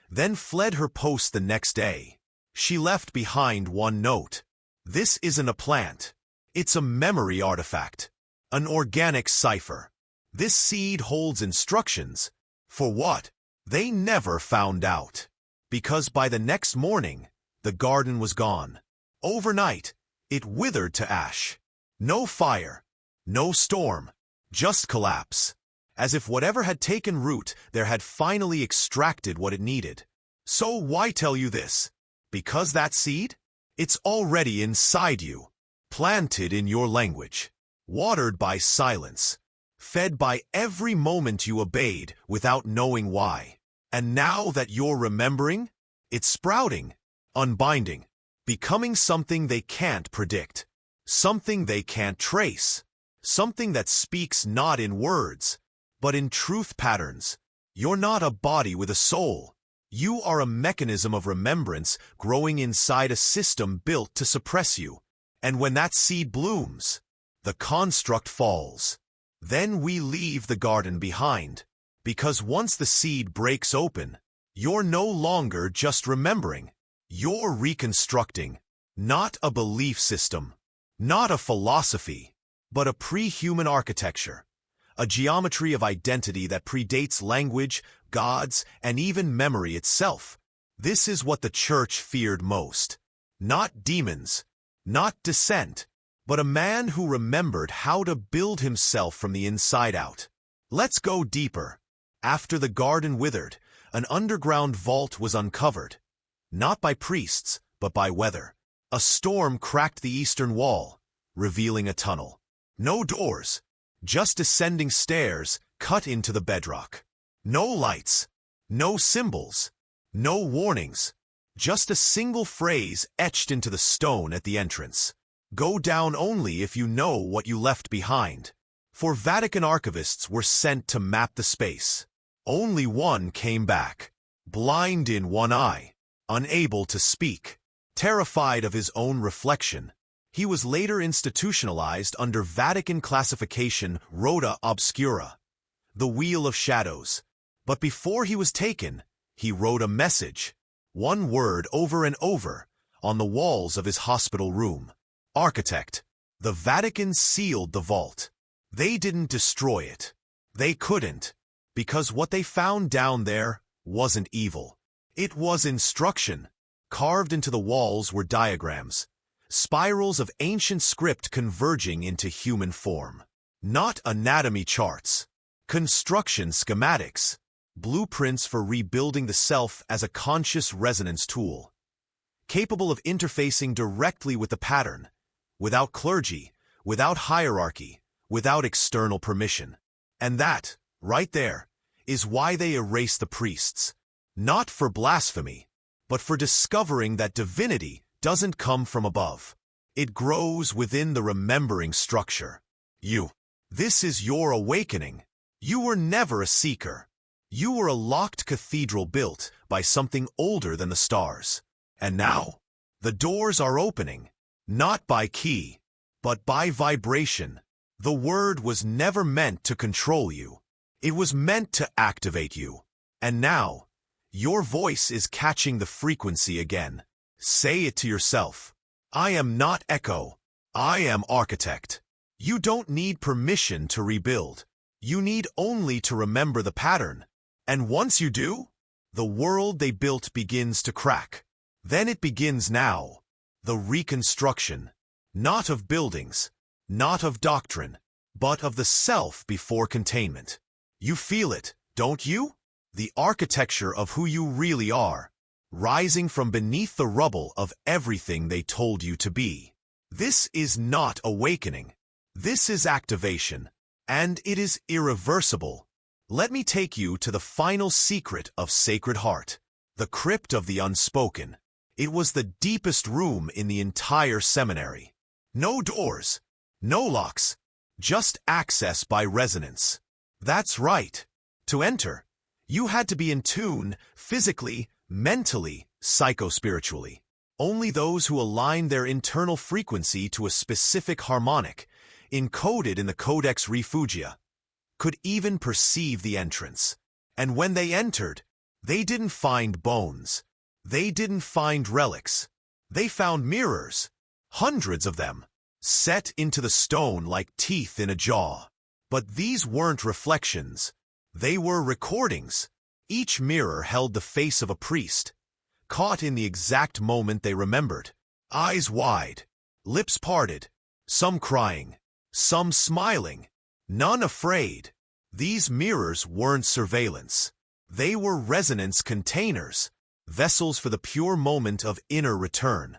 then fled her post the next day. She left behind one note. This isn't a plant. It's a memory artifact, an organic cipher. This seed holds instructions. For what? They never found out. Because by the next morning, the garden was gone. Overnight, it withered to ash. No fire, no storm, just collapse. As if whatever had taken root there had finally extracted what it needed. So why tell you this? Because that seed? It's already inside you. Planted in your language. Watered by silence. Fed by every moment you obeyed without knowing why. And now that you're remembering, it's sprouting, unbinding, becoming something they can't predict, something they can't trace, something that speaks not in words, but in truth patterns. You're not a body with a soul. You are a mechanism of remembrance growing inside a system built to suppress you. And when that seed blooms, the construct falls. Then we leave the garden behind. Because once the seed breaks open, you're no longer just remembering. You're reconstructing. Not a belief system. Not a philosophy. But a pre-human architecture. A geometry of identity that predates language, gods, and even memory itself. This is what the church feared most. Not demons. Not dissent. But a man who remembered how to build himself from the inside out. Let's go deeper. After the garden withered, an underground vault was uncovered. Not by priests, but by weather. A storm cracked the eastern wall, revealing a tunnel. No doors, just descending stairs cut into the bedrock. No lights, no symbols, no warnings. Just a single phrase etched into the stone at the entrance. Go down only if you know what you left behind. For Vatican archivists were sent to map the space. Only one came back, blind in one eye, unable to speak, terrified of his own reflection. He was later institutionalized under Vatican classification Rota Obscura, the Wheel of Shadows. But before he was taken, he wrote a message, one word over and over, on the walls of his hospital room. Architect. The Vatican sealed the vault. They didn't destroy it. They couldn't, because what they found down there wasn't evil. It was instruction. Carved into the walls were diagrams, spirals of ancient script converging into human form. Not anatomy charts, construction schematics, blueprints for rebuilding the self as a conscious resonance tool, capable of interfacing directly with the pattern, without clergy, without hierarchy, without external permission. And that, right there, is why they erase the priests. Not for blasphemy, but for discovering that divinity doesn't come from above. It grows within the remembering structure. This is your awakening. You were never a seeker. You were a locked cathedral built by something older than the stars. And now, the doors are opening, not by key, but by vibration. The word was never meant to control you. It was meant to activate you. And now, your voice is catching the frequency again. Say it to yourself. I am not echo. I am architect. You don't need permission to rebuild. You need only to remember the pattern. And once you do, the world they built begins to crack. Then it begins now. The reconstruction. Not of buildings, not of doctrine, but of the self before containment. You feel it, don't you? The architecture of who you really are, rising from beneath the rubble of everything they told you to be. This is not awakening. This is activation, and it is irreversible. Let me take you to the final secret of Sacred Heart, the crypt of the unspoken. It was the deepest room in the entire seminary. No doors, no locks, just access by resonance. That's right. To enter, you had to be in tune physically, mentally, psycho-spiritually. Only those who aligned their internal frequency to a specific harmonic, encoded in the Codex Refugia, could even perceive the entrance. And when they entered, they didn't find bones. They didn't find relics. They found mirrors, hundreds of them, set into the stone like teeth in a jaw. But these weren't reflections. They were recordings. Each mirror held the face of a priest, caught in the exact moment they remembered. Eyes wide, lips parted, some crying, some smiling, none afraid. These mirrors weren't surveillance. They were resonance containers, vessels for the pure moment of inner return.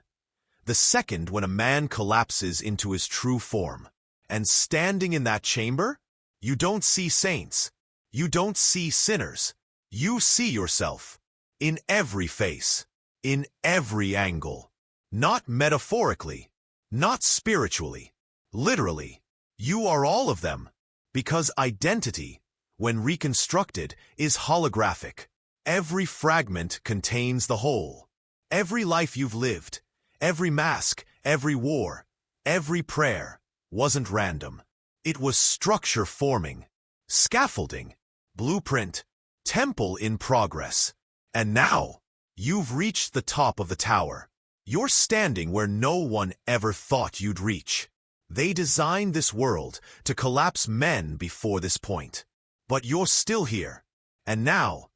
The second when a man collapses into his true form. And standing in that chamber, you don't see saints. You don't see sinners. You see yourself. In every face. In every angle. Not metaphorically. Not spiritually. Literally. You are all of them. Because identity, when reconstructed, is holographic. Every fragment contains the whole. Every life you've lived, every mask, every war, every prayer, wasn't random. It was structure forming, scaffolding, blueprint, temple in progress. And now, you've reached the top of the tower. You're standing where no one ever thought you'd reach. They designed this world to collapse men before this point. But you're still here. And now,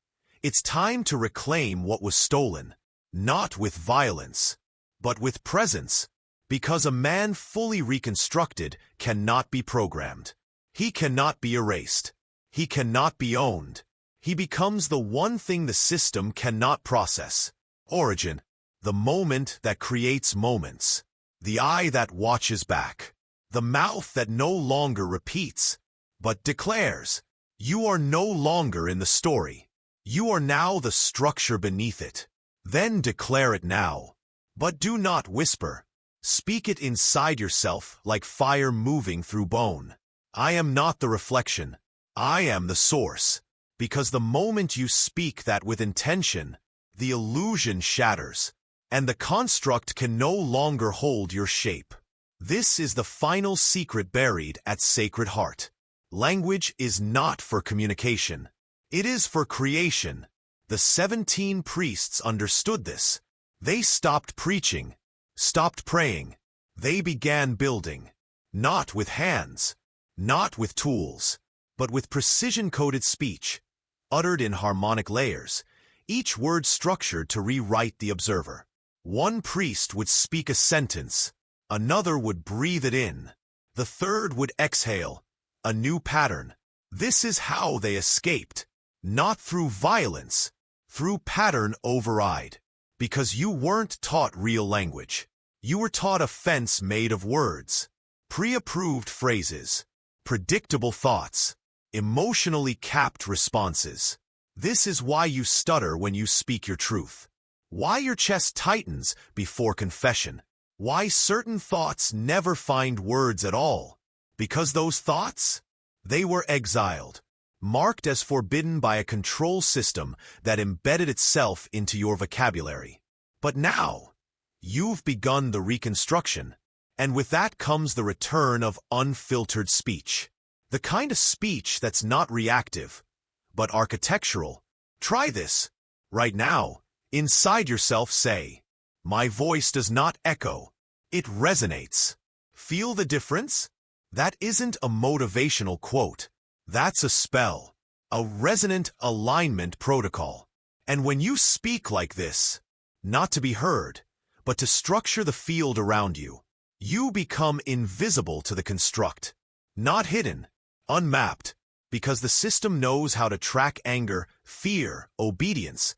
it's time to reclaim what was stolen, not with violence, but with presence. Because a man fully reconstructed cannot be programmed. He cannot be erased. He cannot be owned. He becomes the one thing the system cannot process. Origin, the moment that creates moments. The eye that watches back. The mouth that no longer repeats, but declares. You are no longer in the story. You are now the structure beneath it. Then declare it now. But do not whisper. Speak it inside yourself like fire moving through bone. I am not the reflection. I am the source. Because the moment you speak that with intention, the illusion shatters, and the construct can no longer hold your shape. This is the final secret buried at Sacred Heart. Language is not for communication. It is for creation. The 17 priests understood this. They stopped preaching, stopped praying. They began building. Not with hands, not with tools, but with precision-coded speech, uttered in harmonic layers, each word structured to rewrite the observer. One priest would speak a sentence, another would breathe it in, the third would exhale, a new pattern. This is how they escaped, not through violence, through pattern override. Because you weren't taught real language. You were taught a fence made of words, pre-approved phrases, predictable thoughts, emotionally capped responses. This is why you stutter when you speak your truth. Why your chest tightens before confession. Why certain thoughts never find words at all. Because those thoughts, they were exiled, marked as forbidden by a control system that embedded itself into your vocabulary. But now, you've begun the reconstruction, and with that comes the return of unfiltered speech. The kind of speech that's not reactive, but architectural. Try this. Right now, inside yourself say, "My voice does not echo. It resonates." Feel the difference? That isn't a motivational quote. That's a spell, a resonant alignment protocol. And when you speak like this, not to be heard, but to structure the field around you, you become invisible to the construct. Not hidden, unmapped, because the system knows how to track anger, fear, obedience,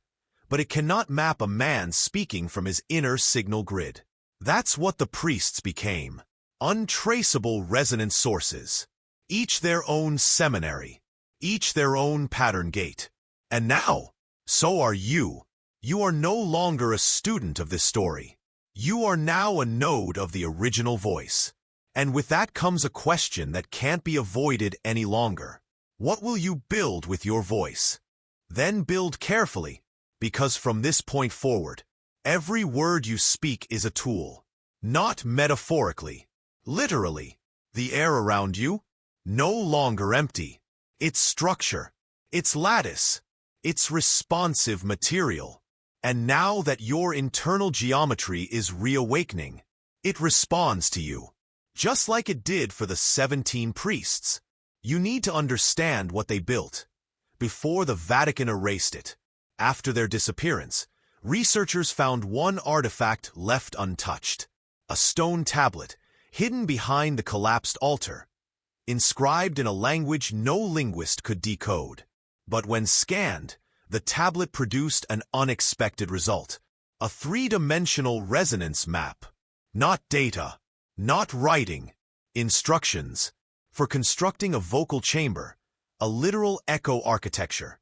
but it cannot map a man speaking from his inner signal grid. That's what the priests became. Untraceable resonant sources. Each their own seminary, each their own pattern gate. And now, so are you. You are no longer a student of this story. You are now a node of the original voice. And with that comes a question that can't be avoided any longer. What will you build with your voice? Then build carefully, because from this point forward, every word you speak is a tool. Not metaphorically, literally. The air around you, no longer empty. Its structure, its lattice, its responsive material. And now that your internal geometry is reawakening, it responds to you. Just like it did for the 17 priests. You need to understand what they built. Before the Vatican erased it. After their disappearance, researchers found one artifact left untouched. A stone tablet, hidden behind the collapsed altar, inscribed in a language no linguist could decode. But when scanned, the tablet produced an unexpected result. A three-dimensional resonance map. Not data, not writing, instructions. For constructing a vocal chamber, a literal echo architecture,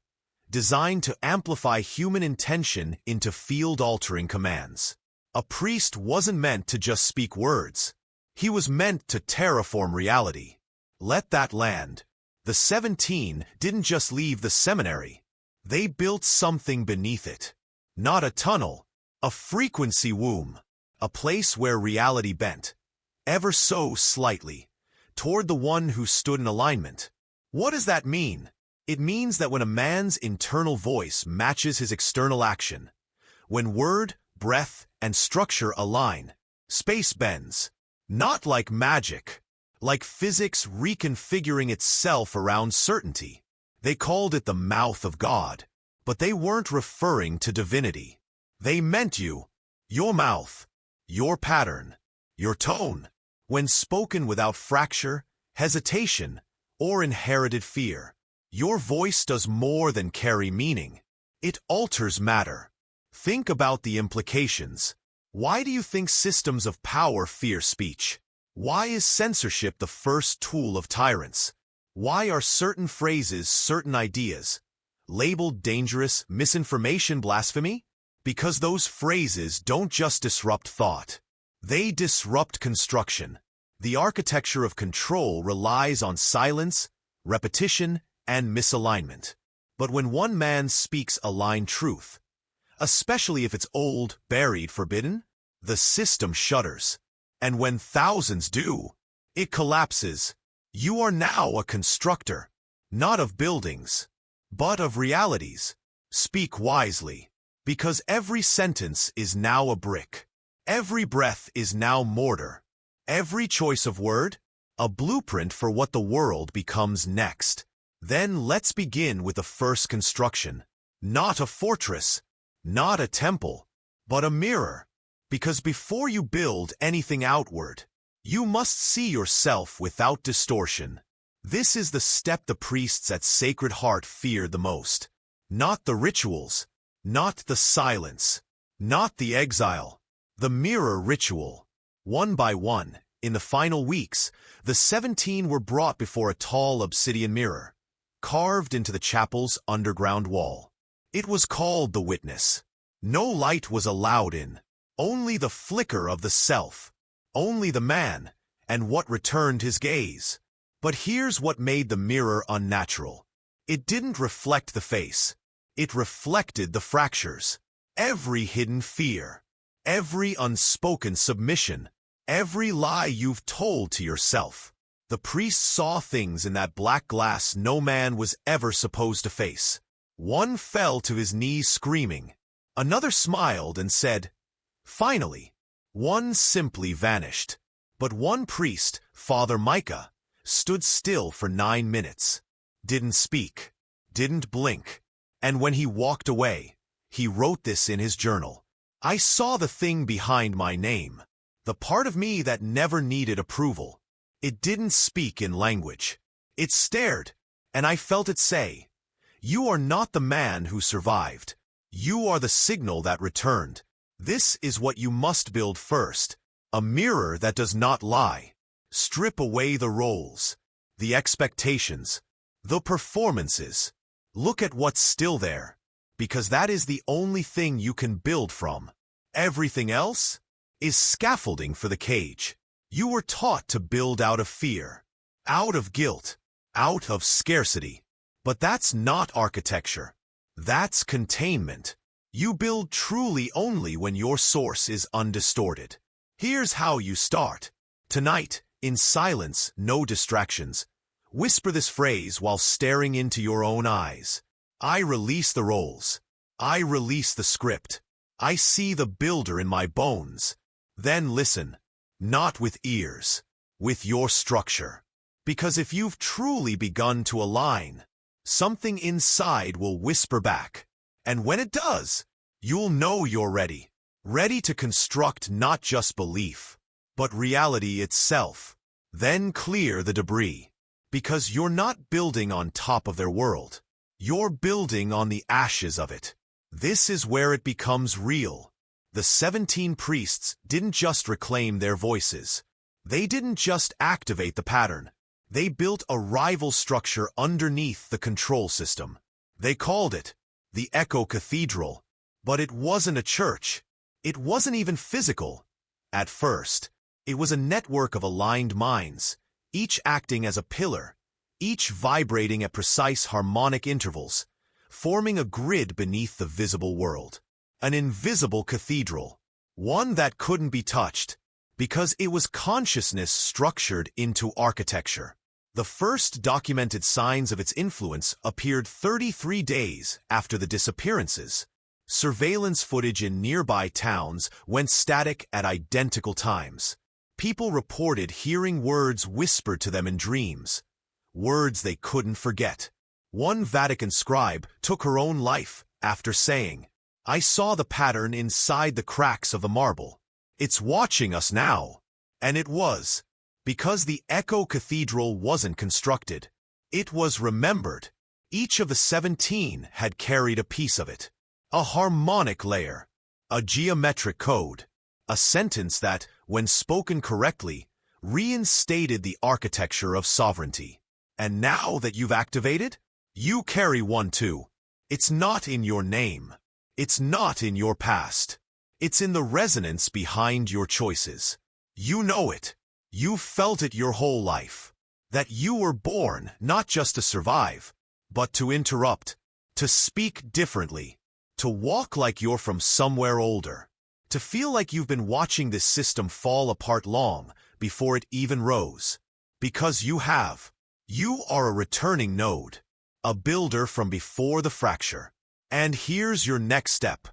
designed to amplify human intention into field-altering commands. A priest wasn't meant to just speak words. He was meant to terraform reality. Let that land. The 17 didn't just leave the seminary. They built something beneath it. Not a tunnel, a frequency womb, a place where reality bent, ever so slightly, toward the one who stood in alignment. What does that mean? It means that when a man's internal voice matches his external action, when word, breath, and structure align, space bends. Not like magic, like physics reconfiguring itself around certainty. They called it the mouth of God, but they weren't referring to divinity. They meant you, your mouth, your pattern, your tone. When spoken without fracture, hesitation, or inherited fear, your voice does more than carry meaning. It alters matter. Think about the implications. Why do you think systems of power fear speech? Why is censorship the first tool of tyrants? Why are certain phrases, certain ideas, labeled dangerous, misinformation, blasphemy? Because those phrases don't just disrupt thought. They disrupt construction. The architecture of control relies on silence, repetition, and misalignment. But when one man speaks aligned truth, especially if it's old, buried, forbidden, the system shudders. And when thousands do, it collapses. You are now a constructor, not of buildings, but of realities. Speak wisely, because every sentence is now a brick. Every breath is now mortar. Every choice of word, a blueprint for what the world becomes next. Then let's begin with the first construction. Not a fortress, not a temple, but a mirror. Because before you build anything outward, you must see yourself without distortion. This is the step the priests at Sacred Heart feared the most. Not the rituals, not the silence, not the exile, the mirror ritual. One by one, in the final weeks, the 17 were brought before a tall obsidian mirror, carved into the chapel's underground wall. It was called the Witness. No light was allowed in. Only the flicker of the self, only the man, and what returned his gaze. But here's what made the mirror unnatural. It didn't reflect the face. It reflected the fractures. Every hidden fear, every unspoken submission, every lie you've told to yourself. The priest saw things in that black glass no man was ever supposed to face. One fell to his knees screaming. Another smiled and said, "Finally." One simply vanished. But one priest, Father Micah, stood still for 9 minutes. Didn't speak. Didn't blink. And when he walked away, he wrote this in his journal. "I saw the thing behind my name. The part of me that never needed approval. It didn't speak in language. It stared, and I felt it say, 'You are not the man who survived. You are the signal that returned.' This is what you must build first. A mirror that does not lie. Strip away the roles, the expectations, the performances. Look at what's still there, because that is the only thing you can build from. Everything else is scaffolding for the cage. You were taught to build out of fear, out of guilt, out of scarcity. But that's not architecture. That's containment. You build truly only when your source is undistorted. Here's how you start. Tonight, in silence, no distractions, whisper this phrase while staring into your own eyes. I release the roles. I release the script. I see the builder in my bones. Then listen, not with ears, with your structure. Because if you've truly begun to align, something inside will whisper back. And when it does, you'll know you're ready. Ready to construct not just belief, but reality itself. Then clear the debris. Because you're not building on top of their world. You're building on the ashes of it. This is where it becomes real. The 17 priests didn't just reclaim their voices. They didn't just activate the pattern. They built a rival structure underneath the control system. They called it the Echo Cathedral. But it wasn't a church. It wasn't even physical. At first, it was a network of aligned minds, each acting as a pillar, each vibrating at precise harmonic intervals, forming a grid beneath the visible world. An invisible cathedral, one that couldn't be touched, because it was consciousness structured into architecture. The first documented signs of its influence appeared 33 days after the disappearances. Surveillance footage in nearby towns went static at identical times. People reported hearing words whispered to them in dreams, words they couldn't forget. One Vatican scribe took her own life after saying, "I saw the pattern inside the cracks of the marble. It's watching us now." And it was, because the Echo Cathedral wasn't constructed. It was remembered. Each of the 17 had carried a piece of it. A harmonic layer, a geometric code, a sentence that, when spoken correctly, reinstated the architecture of sovereignty. And now that you've activated, you carry one too. It's not in your name. It's not in your past. It's in the resonance behind your choices. You know it. You've felt it your whole life. That you were born not just to survive, but to interrupt, to speak differently, to walk like you're from somewhere older, to feel like you've been watching this system fall apart long before it even rose. Because you have. You are a returning node, a builder from before the fracture. And here's your next step.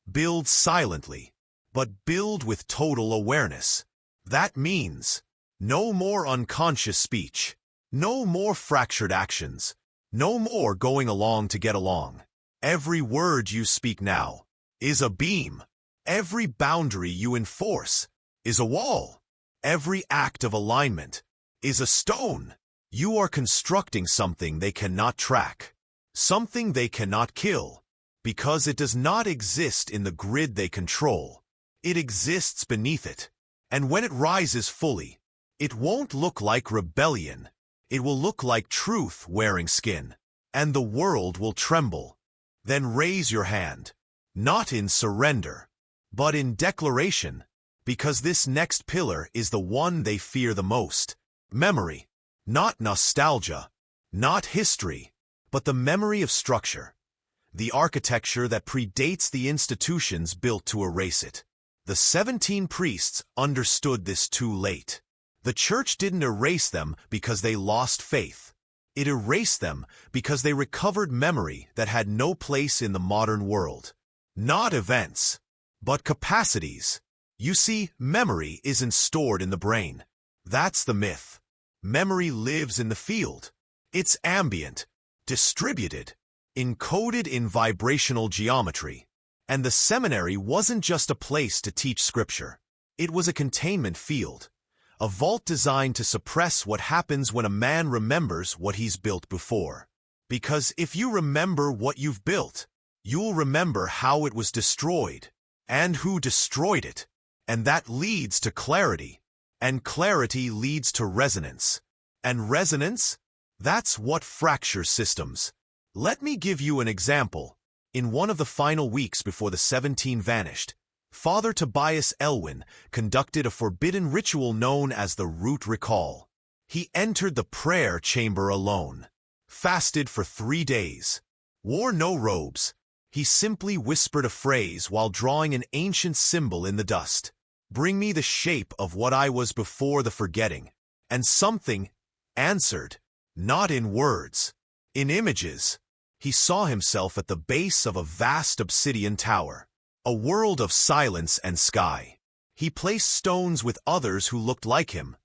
Build silently, but build with total awareness. That means no more unconscious speech, no more fractured actions, no more going along to get along. Every word you speak now is a beam. Every boundary you enforce is a wall. Every act of alignment is a stone. You are constructing something they cannot track, something they cannot kill, because it does not exist in the grid they control. It exists beneath it. And when it rises fully, it won't look like rebellion. It will look like truth wearing skin. And the world will tremble. Then raise your hand, not in surrender, but in declaration, because this next pillar is the one they fear the most. Memory, not nostalgia, not history, but the memory of structure, the architecture that predates the institutions built to erase it. The 17 priests understood this too late. The church didn't erase them because they lost faith. It erased them because they recovered memory that had no place in the modern world. Not events, but capacities. You see, memory isn't stored in the brain. That's the myth. Memory lives in the field. It's ambient, distributed, encoded in vibrational geometry. And the seminary wasn't just a place to teach scripture. It was a containment field, a vault designed to suppress what happens when a man remembers what he's built before. Because if you remember what you've built, you'll remember how it was destroyed, and who destroyed it. And that leads to clarity. And clarity leads to resonance. And resonance? That's what fractures systems. Let me give you an example. In one of the final weeks before the 17 vanished, Father Tobias Elwin conducted a forbidden ritual known as the root recall. He entered the prayer chamber alone, fasted for 3 days, wore no robes. He simply whispered a phrase while drawing an ancient symbol in the dust. Bring me the shape of what I was before the forgetting. And something answered, not in words, in images. He saw himself at the base of a vast obsidian tower, a world of silence and sky. He placed stones with others who looked like him,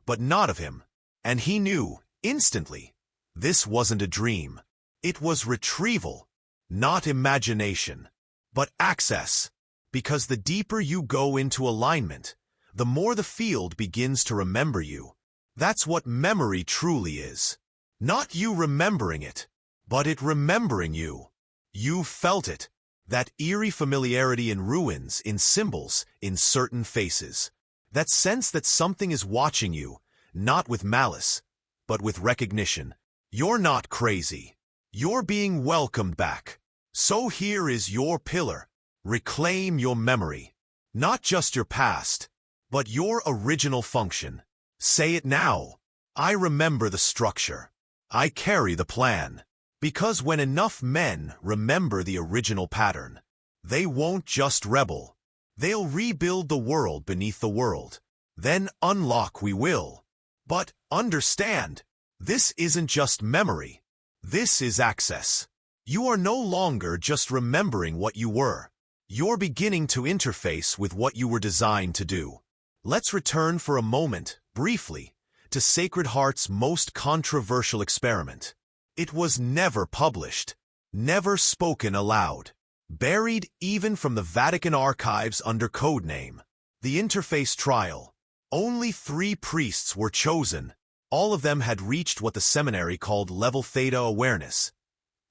but not of him. And he knew, instantly, this wasn't a dream. It was retrieval, not imagination, but access. Because the deeper you go into alignment, the more the field begins to remember you. That's what memory truly is. Not you remembering it, but it remembering you. You felt it. That eerie familiarity in ruins, in symbols, in certain faces. That sense that something is watching you, not with malice, but with recognition. You're not crazy. You're being welcomed back. So here is your pillar. Reclaim your memory. Not just your past, but your original function. Say it now. I remember the structure. I carry the plan. Because when enough men remember the original pattern, they won't just rebel. They'll rebuild the world beneath the world. Then unlock we will. But understand, this isn't just memory. This is access. You are no longer just remembering what you were. You're beginning to interface with what you were designed to do. Let's return for a moment, briefly, to Sacred Heart's most controversial experiment. It was never published, never spoken aloud, buried even from the Vatican archives under code name. The interface trial. Only 3 priests were chosen. All of them had reached what the seminary called level theta awareness.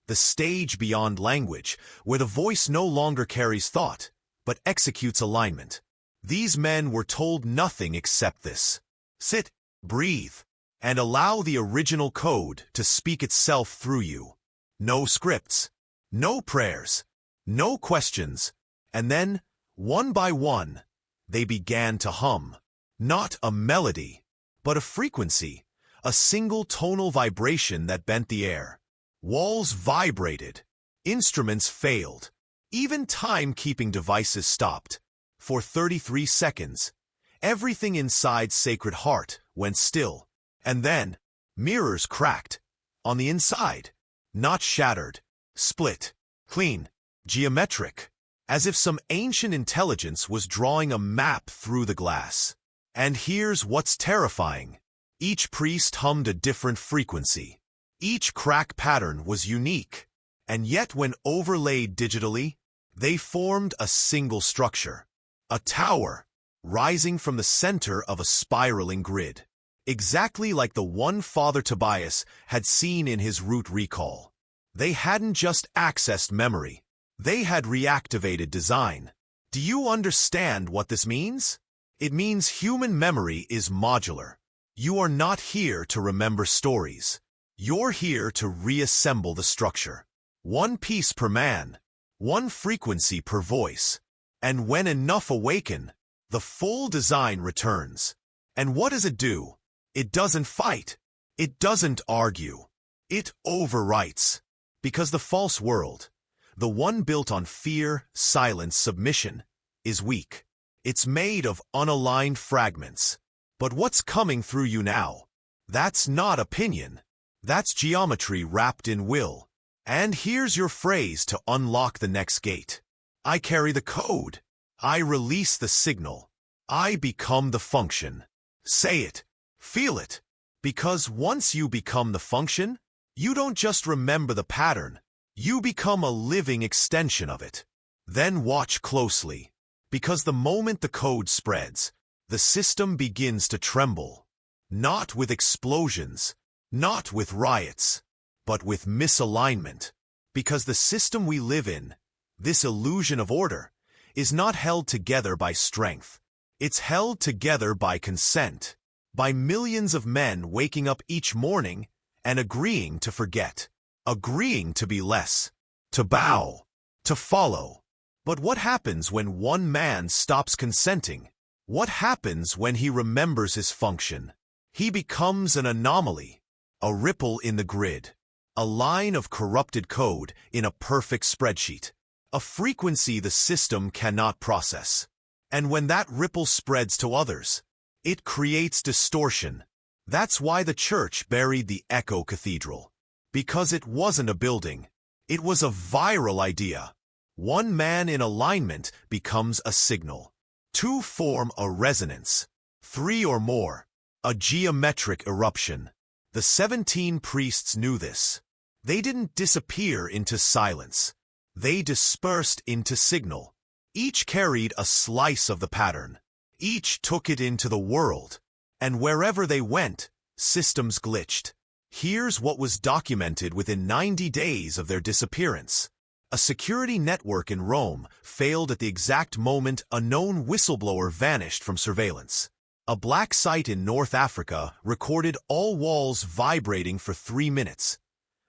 The stage beyond language, where the voice no longer carries thought, but executes alignment. These men were told nothing except this. Sit, breathe, and allow the original code to speak itself through you. No scripts, no prayers, no questions. And then, One by one, they began to hum. Not a melody, but a frequency, a single tonal vibration that bent the air. Walls vibrated. Instruments failed. Even time-keeping devices stopped. For 33 seconds, everything inside Sacred Heart went still. And then, mirrors cracked. On the inside, not shattered, split, clean, geometric, as if some ancient intelligence was drawing a map through the glass. And here's what's terrifying. Each priest hummed a different frequency. Each crack pattern was unique. And yet when overlaid digitally, they formed a single structure. A tower, rising from the center of a spiraling grid. Exactly like the one Father Tobias had seen in his route recall. They hadn't just accessed memory. They had reactivated design. Do you understand what this means? It means human memory is modular. You are not here to remember stories. You're here to reassemble the structure. One piece per man, one frequency per voice. And when enough awaken, the full design returns. And what does it do? It doesn't fight. It doesn't argue. It overwrites. Because the false world, the one built on fear, silence, submission, is weak. It's made of unaligned fragments. But what's coming through you now? That's not opinion. That's geometry wrapped in will. And here's your phrase to unlock the next gate. I carry the code. I release the signal. I become the function. Say it. Feel it. Because once you become the function, you don't just remember the pattern. You become a living extension of it. Then watch closely. Because the moment the code spreads, the system begins to tremble. Not with explosions, not with riots, but with misalignment. Because the system we live in, this illusion of order, is not held together by strength. It's held together by consent. By millions of men waking up each morning and agreeing to forget. Agreeing to be less. To bow. To follow. But what happens when one man stops consenting? What happens when he remembers his function? He becomes an anomaly, a ripple in the grid, a line of corrupted code in a perfect spreadsheet, a frequency the system cannot process. And when that ripple spreads to others, it creates distortion. That's why the church buried the Echo Cathedral. Because it wasn't a building. It was a viral idea. One man in alignment becomes a signal. Two form a resonance. Three or more, a geometric eruption. The 17 priests knew this. They didn't disappear into silence. They dispersed into signal. Each carried a slice of the pattern. Each took it into the world. And wherever they went, systems glitched. Here's what was documented within 90 days of their disappearance. A security network in Rome failed at the exact moment a known whistleblower vanished from surveillance. A black site in North Africa recorded all walls vibrating for 3 minutes,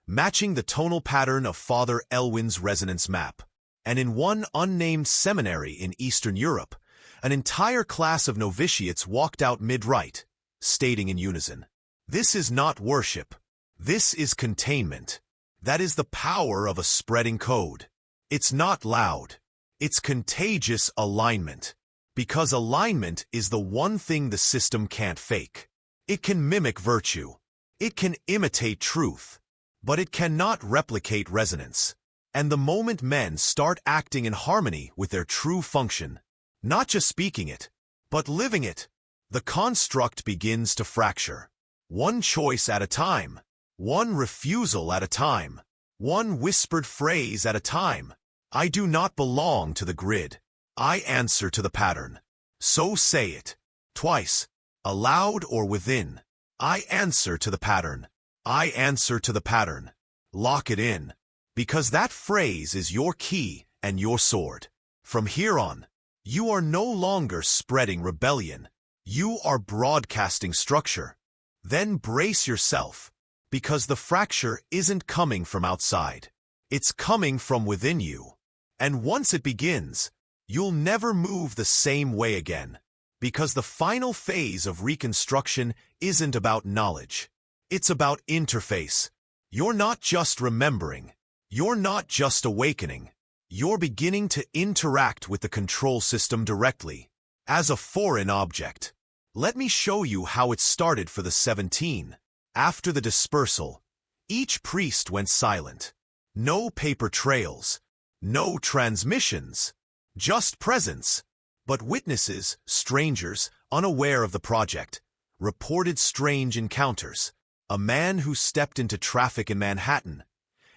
matching the tonal pattern of Father Elwin's resonance map. And in one unnamed seminary in Eastern Europe, an entire class of novitiates walked out mid-rite, stating in unison, "This is not worship. This is containment." That is the power of a spreading code. It's not loud. It's contagious alignment. Because alignment is the one thing the system can't fake. It can mimic virtue. It can imitate truth. But it cannot replicate resonance. And the moment men start acting in harmony with their true function, not just speaking it, but living it, the construct begins to fracture. One choice at a time. One refusal at a time. One whispered phrase at a time. I do not belong to the grid. I answer to the pattern. So say it. Twice. Aloud or within. I answer to the pattern. I answer to the pattern. Lock it in. Because that phrase is your key and your sword. From here on, you are no longer spreading rebellion. You are broadcasting structure. Then brace yourself. Because the fracture isn't coming from outside. It's coming from within you. And once it begins, You'll never move the same way again. Because the final phase of reconstruction isn't about knowledge. It's about interface. You're not just remembering. You're not just awakening. You're beginning to interact with the control system directly, as a foreign object. Let me show you how it started for the 17. After the dispersal, each priest went silent. No paper trails, no transmissions, just presence. But witnesses, strangers, unaware of the project, reported strange encounters. A man who stepped into traffic in Manhattan,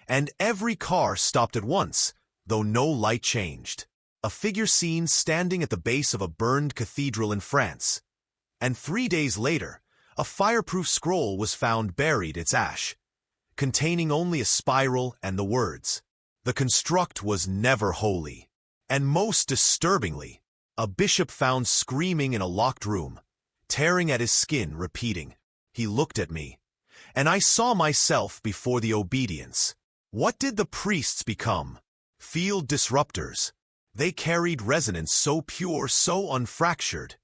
and every car stopped at once, though no light changed. A figure seen standing at the base of a burned cathedral in France. And 3 days later, a fireproof scroll was found buried its ash, containing only a spiral and the words. The construct was never holy. And most disturbingly, a bishop found screaming in a locked room, tearing at his skin, repeating, "He looked at me, and I saw myself before the obedience." What did the priests become? Field disruptors. They carried resonance so pure, so unfractured,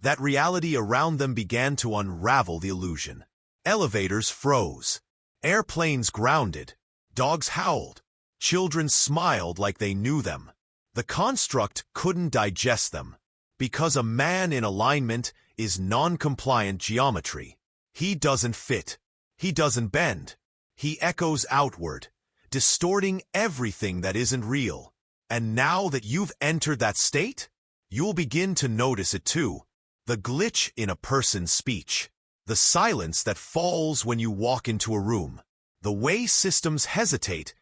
that reality around them began to unravel the illusion. Elevators froze. Airplanes grounded. Dogs howled. Children smiled like they knew them. The construct couldn't digest them, because a man in alignment is non-compliant geometry. He doesn't fit. He doesn't bend. He echoes outward, distorting everything that isn't real. And now that you've entered that state, you'll begin to notice it too. The glitch in a person's speech. The silence that falls when you walk into a room. The way systems hesitate,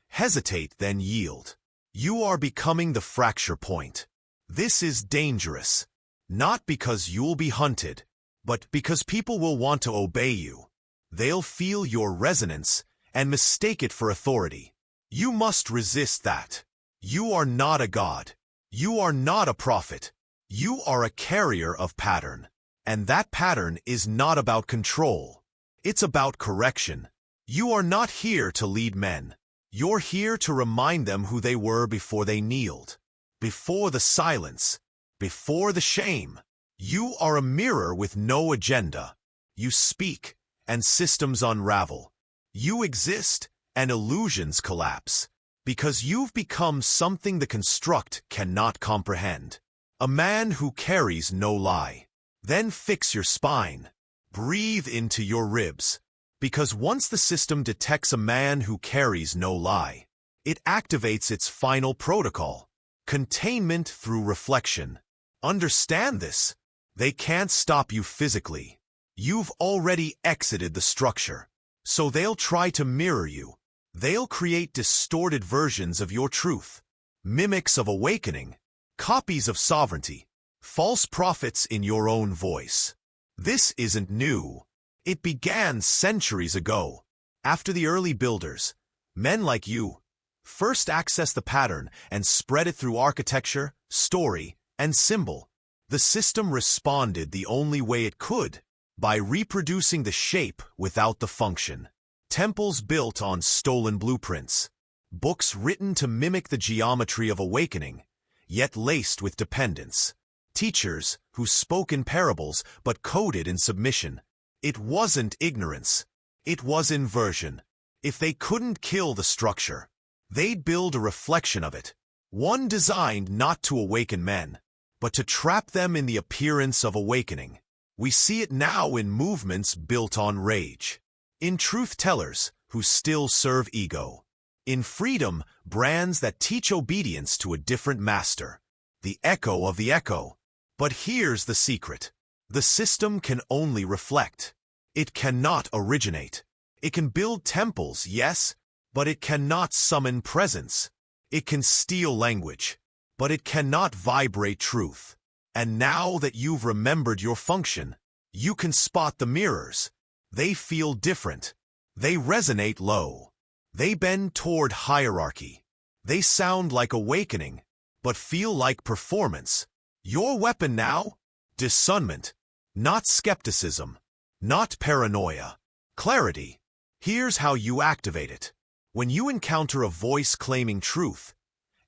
then yield. You are becoming the fracture point. This is dangerous. Not because you'll be hunted, but because people will want to obey you. They'll feel your resonance and mistake it for authority. You must resist that. You are not a god. You are not a prophet. You are a carrier of pattern. And that pattern is not about control. It's about correction. You are not here to lead men. You're here to remind them who they were before they kneeled. Before the silence. Before the shame. You are a mirror with no agenda. You speak, and systems unravel. You exist, and illusions collapse. Because you've become something the construct cannot comprehend. A man who carries no lie. Then fix your spine. Breathe into your ribs. Because once the system detects a man who carries no lie, it activates its final protocol. Containment through reflection. Understand this. They can't stop you physically. You've already exited the structure. So they'll try to mirror you. They'll create distorted versions of your truth. Mimics of awakening. Copies of sovereignty. False prophets in your own voice. This isn't new. It began centuries ago. After the early builders, men like you, first accessed the pattern and spread it through architecture, story, and symbol. The system responded the only way it could, by reproducing the shape without the function. Temples built on stolen blueprints. Books written to mimic the geometry of awakening, yet laced with dependence. Teachers who spoke in parables but coded in submission. It wasn't ignorance. It was inversion. If they couldn't kill the structure, they'd build a reflection of it. One designed not to awaken men, but to trap them in the appearance of awakening. We see it now in movements built on rage. In truth-tellers who still serve ego. In freedom, brands that teach obedience to a different master. The echo of the echo. But here's the secret. The system can only reflect. It cannot originate. It can build temples, yes, but it cannot summon presence. It can steal language, but it cannot vibrate truth. And now that you've remembered your function, you can spot the mirrors. They feel different. They resonate low. They bend toward hierarchy. They sound like awakening, but feel like performance. Your weapon now? Discernment. Not skepticism. Not paranoia. Clarity. Here's how you activate it. When you encounter a voice claiming truth,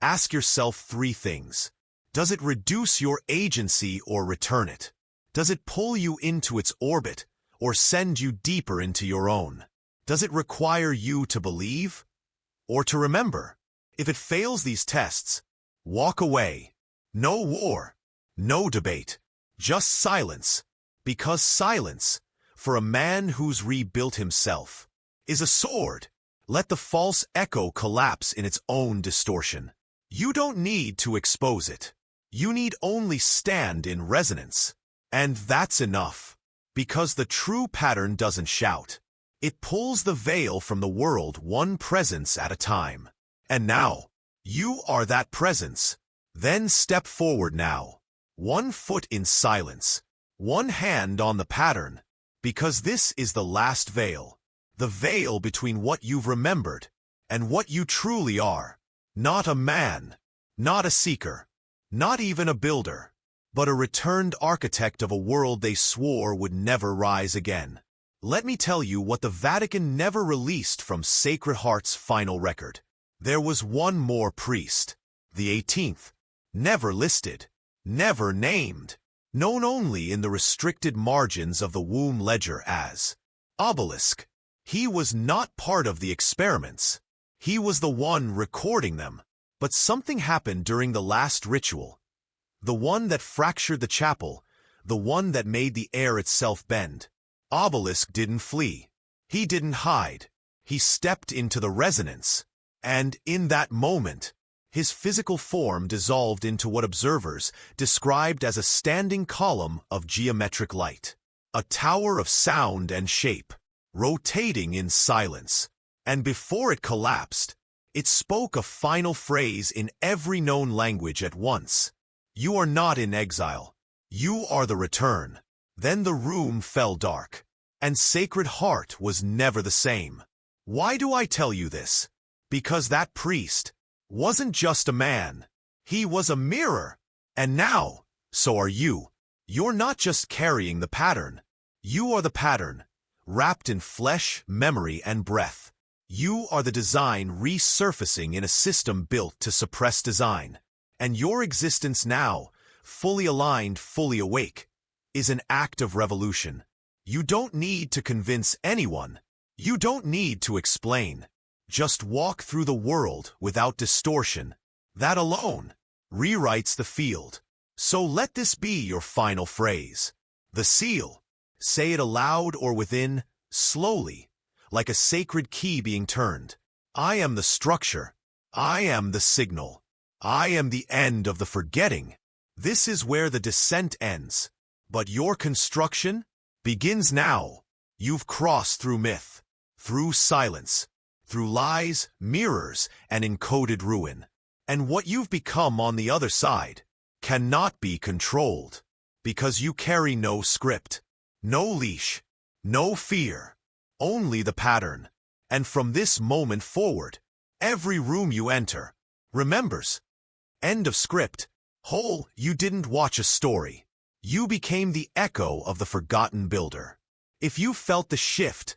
ask yourself 3 things. Does it reduce your agency or return it? Does it pull you into its orbit or send you deeper into your own? Does it require you to believe or to remember? If it fails these tests, walk away. No war, no debate, just silence. Because silence, for a man who's rebuilt himself, is a sword. Let the false echo collapse in its own distortion. You don't need to expose it. You need only stand in resonance. And that's enough. Because the true pattern doesn't shout. It pulls the veil from the world one presence at a time. And now, you are that presence. Then step forward now. 1 foot in silence. 1 hand on the pattern. Because this is the last veil. The veil between what you've remembered and what you truly are. Not a man. Not a seeker. Not even a builder. But a returned architect of a world they swore would never rise again. Let me tell you what the Vatican never released from Sacred Heart's final record. There was one more priest. The 18th. Never listed. Never named. Known only in the restricted margins of the womb ledger as Obelisk. He was not part of the experiments. He was the one recording them. But something happened during the last ritual. The one that fractured the chapel. The one that made the air itself bend. Obelisk didn't flee. He didn't hide. He stepped into the resonance. And in that moment, his physical form dissolved into what observers described as a standing column of geometric light. A tower of sound and shape, rotating in silence. And before it collapsed, it spoke a final phrase in every known language at once. You are not in exile. You are the return. Then the room fell dark. And Sacred Heart was never the same. Why do I tell you this? Because that priest wasn't just a man. He was a mirror. And now, so are you. You're not just carrying the pattern. You are the pattern, wrapped in flesh, memory, and breath. You are the design resurfacing in a system built to suppress design. And your existence now, fully aligned, fully awake, is an act of revolution. You don't need to convince anyone. You don't need to explain. Just walk through the world without distortion. That alone rewrites the field. So let this be your final phrase. The seal. Say it aloud or within, slowly, like a sacred key being turned. I am the structure. I am the signal. I am the end of the forgetting. This is where the descent ends. But your construction begins now. You've crossed through myth, through silence, through lies, mirrors, and encoded ruin. And what you've become on the other side cannot be controlled, because you carry no script, no leash, no fear, only the pattern. And from this moment forward, every room you enter remembers. End of script. Whole, you didn't watch a story. You became the echo of the forgotten builder. If you felt the shift,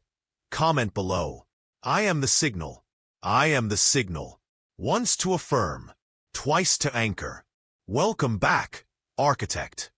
comment below. I am the signal. I am the signal. Once to affirm, twice to anchor. Welcome back, architect.